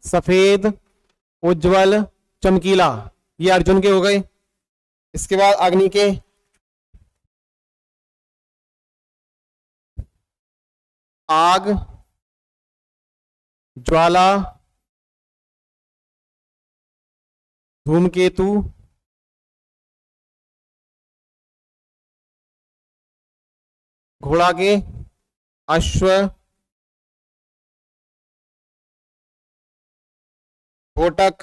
सफेद, उज्जवल, चमकीला, ये अर्जुन के हो गए। इसके बाद अग्नि के आग, ज्वाला, धूमकेतु, घोड़ा के अश्व, घोटक,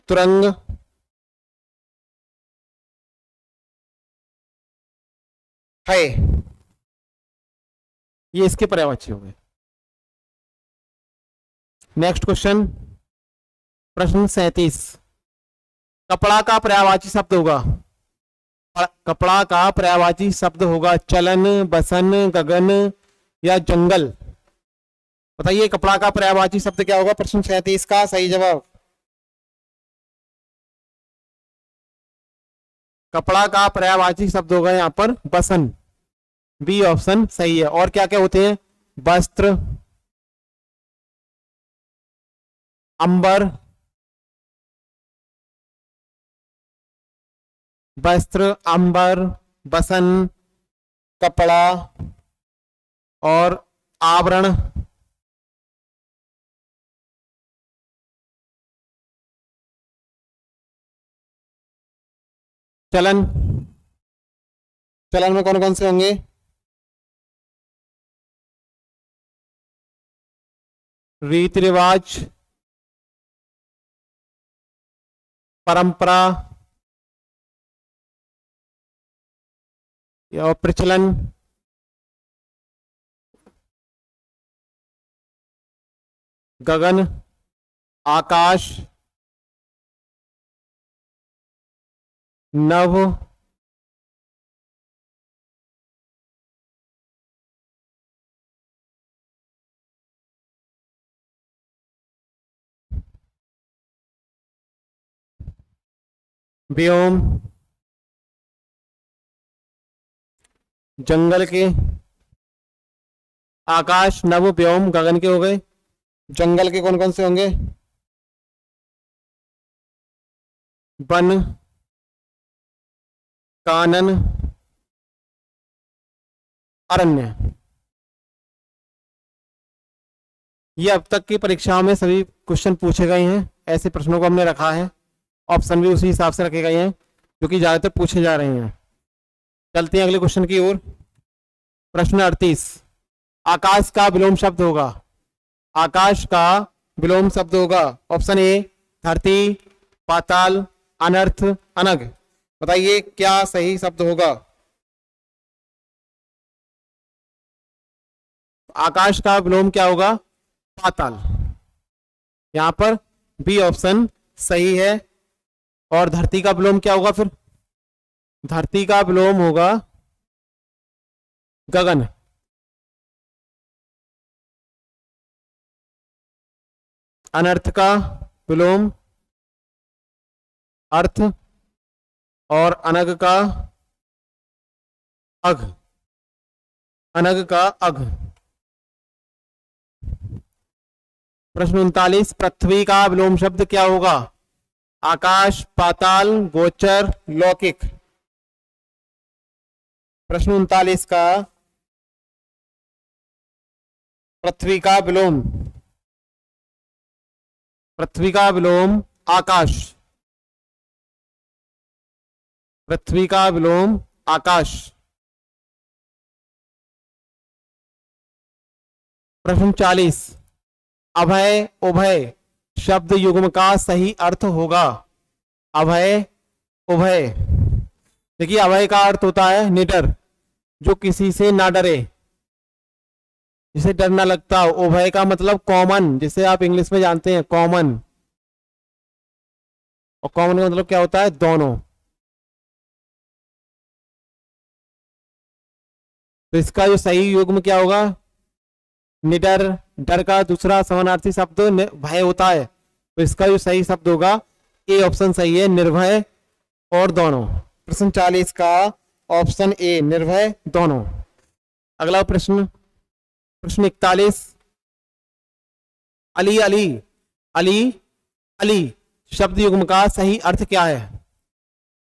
तुरंग, है, ये इसके पर्यायवाची हो गए। नेक्स्ट क्वेश्चन, प्रश्न 37। कपड़ा का पर्यायवाची शब्द होगा, कपड़ा का पर्यायवाची शब्द होगा चलन, बसन, गगन या जंगल। बताइए कपड़ा का पर्यायवाची शब्द क्या होगा? प्रश्न 37 का सही जवाब। कपड़ा का पर्यायवाची शब्द होगा यहाँ पर बसन, बी ऑप्शन सही है। और क्या क्या होते हैं? वस्त्र, अंबर, वस्त्र, अंबर, बसन, कपड़ा और आवरण। चलन, चलन में कौन कौन से होंगे? रीति रिवाज, परंपरा या प्रचलन, गगन, आकाश, नभ, व्योम, जंगल के, आकाश, नभ, व्योम, गगन के हो गए। जंगल के कौन कौन से होंगे? वन, कानन, अरण्य। ये अब तक की परीक्षाओं में सभी क्वेश्चन पूछे गए हैं, ऐसे प्रश्नों को हमने रखा है। ऑप्शन भी उसी हिसाब से रखे गए हैं जो कि ज्यादातर पूछे जा रहे हैं। चलते हैं अगले क्वेश्चन की ओर। प्रश्न 38। आकाश का विलोम शब्द होगा, आकाश का विलोम शब्द होगा ऑप्शन ए धरती, पाताल, अनर्थ, अनग। बताइए क्या सही शब्द होगा? आकाश का विलोम क्या होगा? पाताल। यहां पर बी ऑप्शन सही है। और धरती का विलोम क्या होगा फिर? धरती का विलोम होगा गगन। अनर्थ का विलोम अर्थ और अनग का अघ, अनग का अघ। प्रश्न 39। पृथ्वी का विलोम शब्द क्या होगा? आकाश, पाताल, गोचर, लौकिक। प्रश्न 39 का, पृथ्वी का विलोम, पृथ्वी का विलोम आकाश, पृथ्वी का विलोम आकाश। प्रश्न 40, अभय उभय शब्द युग्म का सही अर्थ होगा। अभय उभय, देखिए अभय का अर्थ होता है निडर, जो किसी से ना डरे, जिसे डर ना लगता हो। उभय का मतलब कॉमन, जिसे आप इंग्लिश में जानते हैं कॉमन, और कॉमन का मतलब क्या होता है, दोनों। तो इसका जो सही युग्म क्या होगा, निडर, डर का दूसरा समानार्थी शब्द भय होता है, तो इसका जो सही शब्द होगा ए ऑप्शन सही है, निर्भय और दोनों। प्रश्न 40 का ऑप्शन ए, निर्भय दोनों। अगला प्रश्न, प्रश्न 41, अली अली अली अली शब्द युग्म का सही अर्थ क्या है।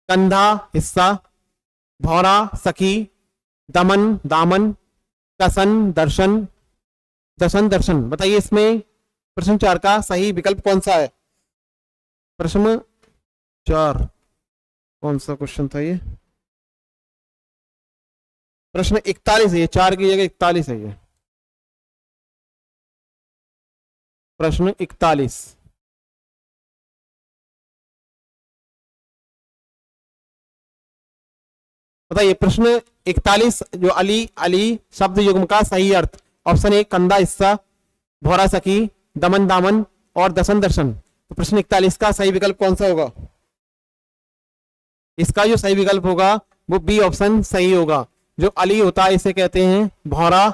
कंधा हिस्सा, भौरा सखी, दमन दामन, कसन दर्शन, दर्शन दर्शन। बताइए इसमें प्रश्न 4 का सही विकल्प कौन सा है। प्रश्न 4 कौन सा क्वेश्चन था ये, प्रश्न 41 है ये, 4 की जगह 41 है ये, प्रश्न 41। बताइए प्रश्न 41 जो अली अली शब्द युग्म का सही अर्थ, ऑप्शन ए कंधा हिस्सा, भौरा सखी, दमन दामन और दसन दर्शन। तो प्रश्न 41 का सही विकल्प कौन सा होगा। इसका जो सही विकल्प होगा वो बी ऑप्शन सही होगा। जो अली होता है इसे कहते हैं भौरा,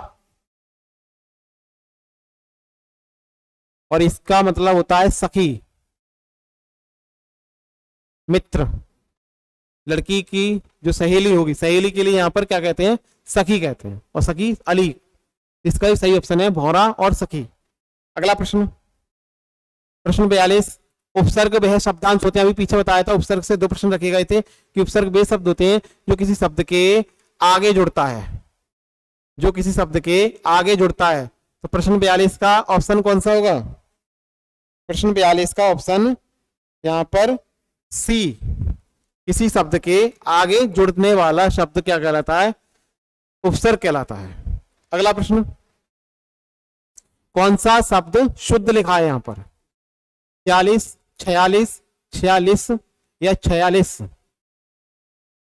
और इसका मतलब होता है सखी, मित्र, लड़की की जो सहेली होगी, सहेली के लिए यहां पर क्या कहते हैं, सखी कहते हैं, और सखी अली। इसका ही सही ऑप्शन है भौरा और सखी। अगला प्रश्न, प्रश्न 42, उपसर्ग वह शब्दांश होते हैं, अभी पीछे बताया था उपसर्ग से 2 प्रश्न रखे गए थे कि उपसर्ग वे शब्द होते हैं जो किसी शब्द के आगे जुड़ता है, जो किसी शब्द के आगे जुड़ता है। तो प्रश्न 42 का ऑप्शन कौन सा होगा। प्रश्न 42 का ऑप्शन यहां पर सी, किसी शब्द के आगे जुड़ने वाला शब्द क्या कहलाता है, उपसर्ग कहलाता है। अगला प्रश्न, कौन सा शब्द शुद्ध लिखा है यहां पर, 46 46 46 या 46,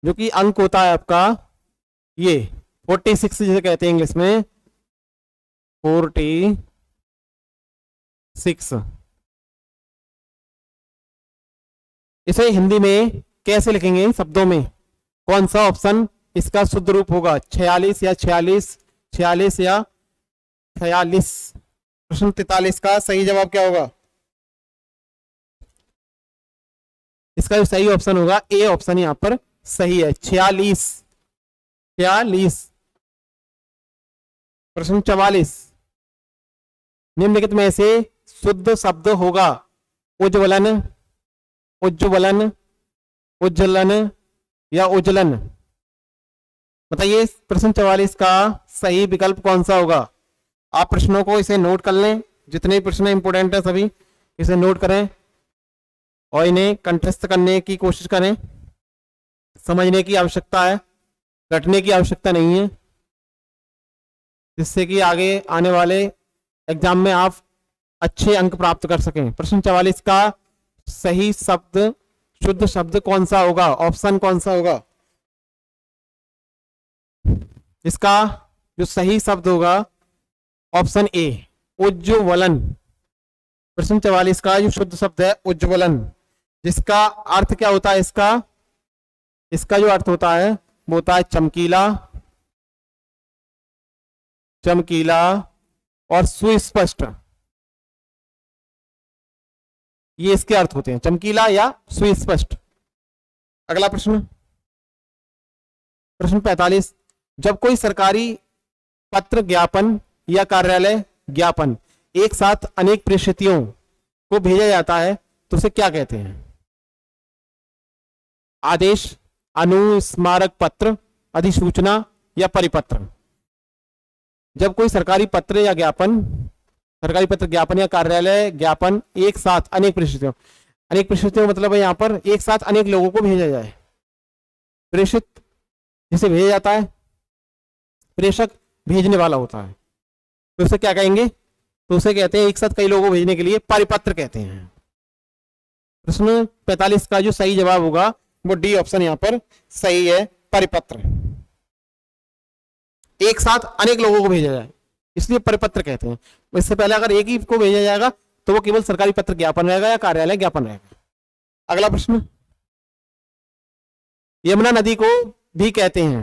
जो कि अंक होता है आपका ये 46 जिसे कहते हैं इंग्लिश में 46। इसे हिंदी में कैसे लिखेंगे शब्दों में, कौन सा ऑप्शन इसका शुद्ध रूप होगा, 46 या 46 46 या 46। प्रश्न 43 का सही जवाब क्या होगा। इसका जो सही ऑप्शन होगा ए ऑप्शन यहां पर सही है, 46 46। प्रश्न 44, निम्नलिखित में से शुद्ध शब्द होगा उज्ज्वलन, उज्ज्वलन, उज्ज्वलन या उज्जलन। बताइए प्रश्न 44 का सही विकल्प कौन सा होगा। आप प्रश्नों को इसे नोट कर लें, जितने प्रश्न इंपोर्टेंट है सभी इसे नोट करें और इन्हें कंठस्थ करने की कोशिश करें। समझने की आवश्यकता है, रटने की आवश्यकता नहीं है, जिससे कि आगे आने वाले एग्जाम में आप अच्छे अंक प्राप्त कर सकें। प्रश्न 44 का सही शब्द, शुद्ध शब्द कौन सा होगा, ऑप्शन कौन सा होगा। इसका जो सही शब्द होगा ऑप्शन ए उज्ज्वलन। प्रश्न 44 का जो शुद्ध शब्द है उज्ज्वलन, जिसका अर्थ क्या होता है, इसका जो अर्थ होता है वो होता है चमकीला, चमकीला और सुस्पष्ट। ये इसके अर्थ होते हैं, चमकीला या सुस्पष्ट। अगला प्रश्न, प्रश्न 45, जब कोई सरकारी पत्र, ज्ञापन या कार्यालय ज्ञापन एक साथ अनेक प्रेषितियों को भेजा जाता है तो उसे क्या कहते हैं। आदेश, अनुस्मारक पत्र, अधिसूचना या परिपत्र। जब कोई सरकारी पत्र या ज्ञापन, सरकारी पत्र ज्ञापन या कार्यालय ज्ञापन एक साथ अनेक परिस्थितियों मतलब है यहाँ पर एक साथ अनेक लोगों को भेजा जाए। प्रेषित जिसे भेजा जाता है, प्रेषक भेजने वाला होता है, तो उसे क्या कहेंगे? तो उसे कहते हैं एक साथ कई लोगों को भेजने के लिए परिपत्र कहते हैं। प्रश्न 45 का जो सही जवाब होगा वो डी ऑप्शन यहाँ पर सही है, परिपत्र। एक साथ अनेक लोगों को भेजा जाए इसलिए परिपत्र कहते हैं। इससे पहले अगर एक ही को भेजा जाएगा तो वो केवल सरकारी पत्र ज्ञापन रहेगा या कार्यालय ज्ञापन रहेगा। अगला प्रश्न, यमुना नदी को भी कहते हैं,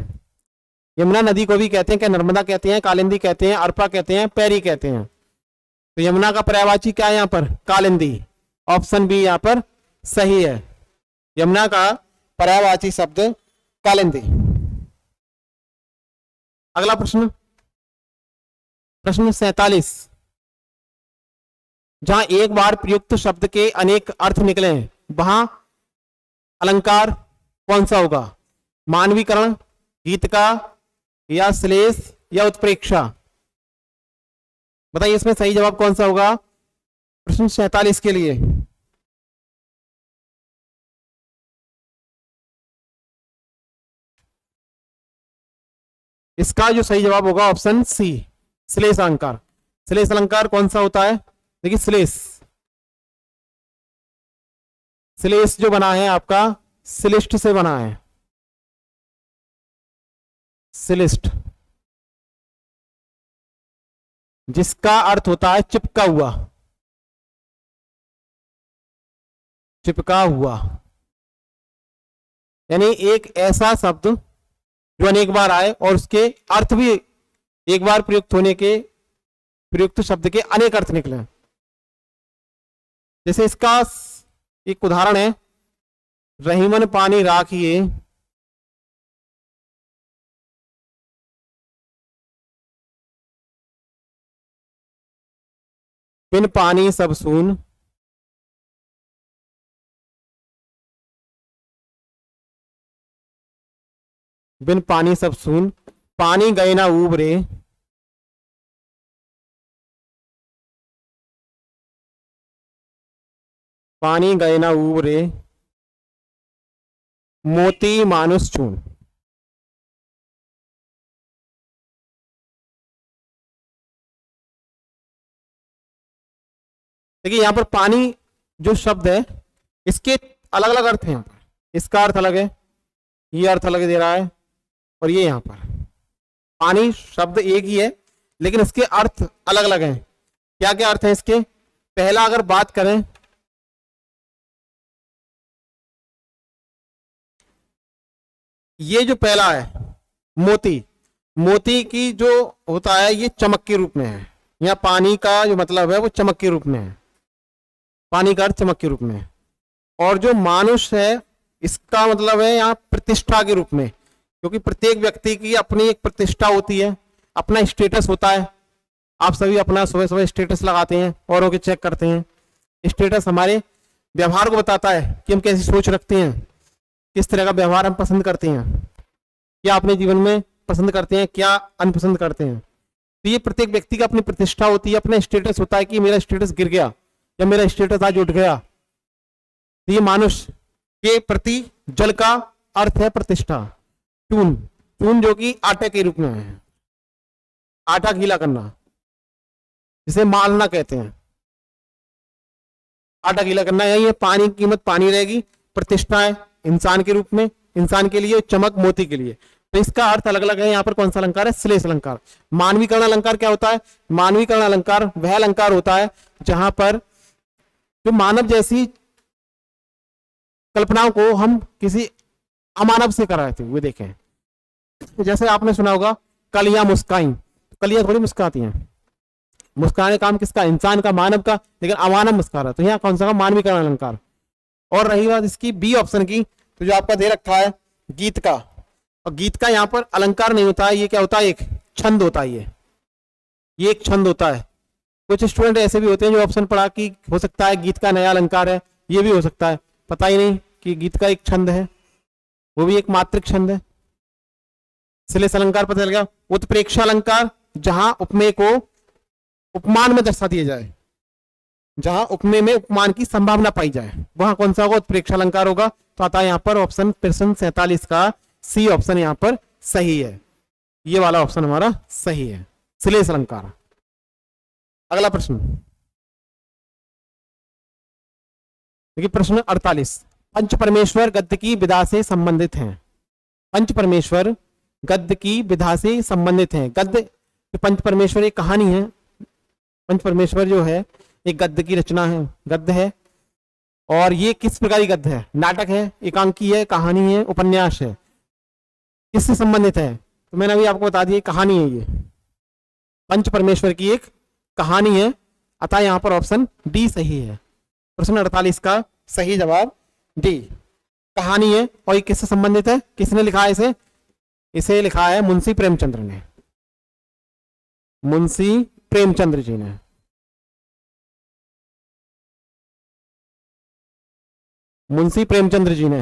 यमुना नदी को भी कहते हैं क्या? नर्मदा कहते हैं, कालिंदी कहते हैं, अर्पा कहते हैं, पैरी कहते हैं। तो यमुना का पर्यायवाची क्या है यहाँ पर? कालिंदी। ऑप्शन बी यहाँ पर सही है, यमुना का पर्यायवाची शब्द कालिंदी। अगला प्रश्न, प्रश्न 47, जहां एक बार प्रयुक्त शब्द के अनेक अर्थ निकले वहां अलंकार कौन सा होगा? मानवीकरण, गीत का, या श्लेष, या उत्प्रेक्षा? बताइए इसमें सही जवाब कौन सा होगा प्रश्न 47 के लिए? इसका जो सही जवाब होगा ऑप्शन सी, श्लेष अलंकार। श्लेष अलंकार कौन सा होता है? देखिए श्लेष, श्लेष जो बना है आपका श्लिष्ट से बना है, श्लिष्ट, जिसका अर्थ होता है चिपका हुआ, चिपका हुआ। यानी एक ऐसा शब्द जो अनेक बार आए और उसके अर्थ भी एक बार प्रयुक्त होने के, प्रयुक्त शब्द के अनेक अर्थ निकले। जैसे इसका एक उदाहरण है, रहीमन पानी राखिए, बिन पानी सब सून, बिन पानी सब सून, पानी गए ना उबरे, पानी गए ना उबरे, मोती मानुष चून। देखिए यहां पर पानी जो शब्द है इसके अलग अलग अर्थ हैं। यहाँ पर इसका अर्थ अलग है, ये अर्थ अलग दे रहा है, और ये यहां पर पानी शब्द एक ही है लेकिन इसके अर्थ अलग अलग हैं। क्या क्या अर्थ है इसके? पहला अगर बात करें, ये जो पहला है मोती, मोती की जो होता है ये चमक के रूप में है। यहाँ पानी का जो मतलब है वो चमक के रूप में है, पानी का अर्थ चमक के रूप में है। और जो मानुष है इसका मतलब है यहाँ प्रतिष्ठा के रूप में, क्योंकि प्रत्येक व्यक्ति की अपनी एक प्रतिष्ठा होती है, अपना स्टेटस होता है। आप सभी अपना सुबह सुबह स्टेटस लगाते हैं, औरों के चेक करते हैं। स्टेटस हमारे व्यवहार को बताता है कि हम कैसी सोच रखते हैं, किस तरह का व्यवहार हम पसंद करते हैं, क्या अपने जीवन में पसंद करते हैं, क्या अनपसंद करते हैं। तो ये प्रत्येक व्यक्ति का अपनी प्रतिष्ठा होती है, अपना स्टेटस होता है कि मेरा स्टेटस गिर गया या मेरा स्टेटस आज उठ गया। तो ये मानुष के प्रति जल का अर्थ है प्रतिष्ठा। चून, चून जो कि आटे के रूप में है, आटा गीला करना, जिसे मालना कहते हैं, आटा गीला करना। यही है, पानी की कीमत पानी रहेगी, प्रतिष्ठा है इंसान के रूप में, इंसान के लिए, चमक मोती के लिए। तो इसका अर्थ अलग अलग है। यहाँ पर कौन सा अलंकार है? श्लेष अलंकार। मानवीकरण अलंकार क्या होता है? मानवीकरण अलंकार वह अलंकार होता है जहां पर जो मानव जैसी कल्पनाओं को हम किसी अमानव से कराते हुए देखें। जैसे आपने सुना होगा कलियां मुस्काई, कलियां थोड़ी मुस्काती हैं, मुस्काने काम किसका? इंसान का, मानव का, लेकिन अमानव मुस्का रहा। तो यहाँ कौन सा? मानवीकरण अलंकार। और रही बात इसकी बी ऑप्शन की, तो जो आपका दे रखा है गीत का, और गीत का यहाँ पर अलंकार नहीं होता है, ये क्या होता है? एक छंद होता है। ये एक छंद होता है। कुछ स्टूडेंट ऐसे भी होते हैं जो ऑप्शन पढ़ा कि हो सकता है गीत का नया अलंकार है, ये भी हो सकता है, पता ही नहीं कि गीत का एक छंद है, वो भी एक मात्रिक छंद है। श्लेष अलंकार पता चल गया। उत्प्रेक्षा अलंकार, जहां उपमेय को उपमान में दर्शा दिया जाए, जहां उपमेय में उपमान की संभावना पाई जाए, वहां कौन सा होगा? उत्प्रेक्षा अलंकार होगा। तो आता है यहाँ पर ऑप्शन प्रश्न 47 का सी ऑप्शन यहाँ पर सही है। ये वाला ऑप्शन हमारा सही है, श्लेष अलंकार। अगला प्रश्न देखिए, प्रश्न 48। पंच परमेश्वर गद्य की विधा से संबंधित हैं। पंच परमेश्वर गद्य की विधा से संबंधित हैं। गद्य, पंच परमेश्वर एक कहानी है। पंच परमेश्वर जो है एक गद्य की रचना है, गद्य है। और ये किस प्रकार की गद्य है? नाटक है, एकांकी है, कहानी है, उपन्यास है। किससे संबंधित है? तो मैंने अभी आपको बता दिया, कहानी है। ये पंच परमेश्वर की एक कहानी है, अतः यहां पर ऑप्शन डी सही है। प्रश्न 48 का सही जवाब डी, कहानी है। और ये किससे संबंधित है? किसने लिखा है इसे? इसे लिखा है मुंशी प्रेमचंद्र ने, मुंशी प्रेमचंद्र जी ने। मुंशी प्रेमचंद्र जी ने।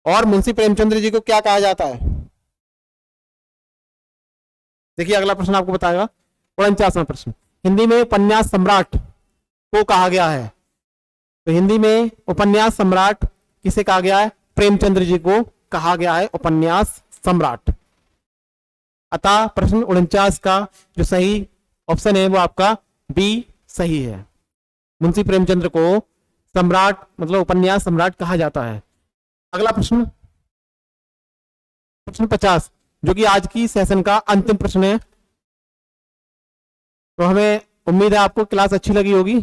और मुंशी प्रेमचंद्र जी को क्या कहा जाता है? देखिए अगला प्रश्न आपको बताएगा, 49वां प्रश्न। हिंदी में उपन्यास सम्राट को कहा गया है। तो हिंदी में उपन्यास सम्राट किसे कहा गया है? प्रेमचंद्र जी को कहा गया है उपन्यास सम्राट। अतः प्रश्न 49 का जो सही ऑप्शन है वो आपका बी सही है। मुंशी प्रेमचंद्र को सम्राट मतलब उपन्यास सम्राट कहा जाता है। अगला प्रश्न, प्रश्न 50, जो कि आज की सेशन का अंतिम प्रश्न है। तो हमें उम्मीद है आपको क्लास अच्छी लगी होगी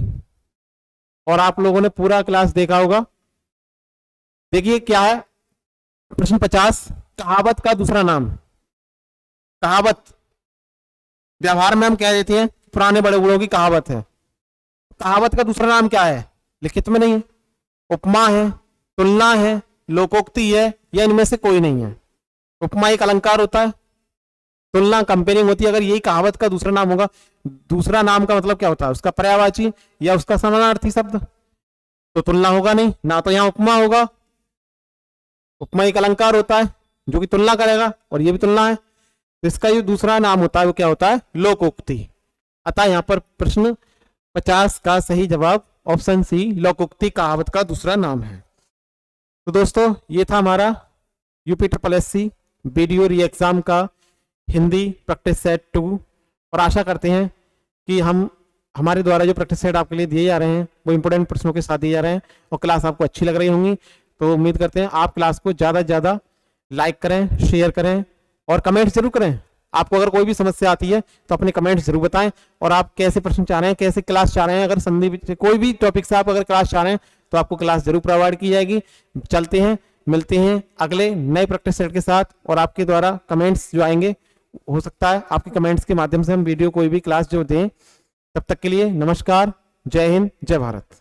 और आप लोगों ने पूरा क्लास देखा होगा। देखिए क्या है प्रश्न 50, कहावत का दूसरा नाम। कहावत व्यवहार में हम कह देते हैं पुराने बड़े बूढ़ों की कहावत है। कहावत का दूसरा नाम क्या है? लिखित में नहीं है, उपमा है, तुलना है, लोकोक्ति है, या इनमें से कोई नहीं है। उपमा एक अलंकार होता है, तुलना कंपेयरिंग होती है। अगर यही कहावत का दूसरा नाम होगा, दूसरा नाम का मतलब क्या होता है? उसका पर्यायवाची या उसका समानार्थी शब्द। तो तुलना होगा नहीं, ना तो यहां उपमा होगा। उपमा एक अलंकार होता है जो कि तुलना करेगा, और ये भी तुलना है। तो इसका जो दूसरा नाम होता है वो क्या होता है? लोकोक्ति। अतः यहां पर प्रश्न 50 का सही जवाब ऑप्शन सी, लोकोक्ति कहावत का दूसरा नाम है। तो दोस्तों ये था हमारा UPSSC वीडियो री एग्जाम का हिंदी प्रैक्टिस सेट 2। और आशा करते हैं कि हमारे द्वारा जो प्रैक्टिस सेट आपके लिए दिए जा रहे हैं वो इंपोर्टेंट प्रश्नों के साथ दिए जा रहे हैं और क्लास आपको अच्छी लग रही होंगी। तो उम्मीद करते हैं आप क्लास को ज़्यादा से ज़्यादा लाइक करें, शेयर करें और कमेंट जरूर करें। आपको अगर कोई भी समस्या आती है तो अपने कमेंट्स जरूर बताएं, और आप कैसे प्रश्न चाह रहे हैं, कैसे क्लास चाह रहे हैं। अगर संधि कोई भी टॉपिक से आप अगर क्लास चाह रहे हैं तो आपको क्लास जरूर प्रोवाइड की जाएगी। चलते हैं, मिलते हैं अगले नए प्रैक्टिस सेट के साथ। और आपके द्वारा कमेंट्स जो आएंगे, हो सकता है आपके कमेंट्स के माध्यम से हम वीडियो कोई भी क्लास जो दें। तब तक के लिए नमस्कार, जय हिंद, जय भारत।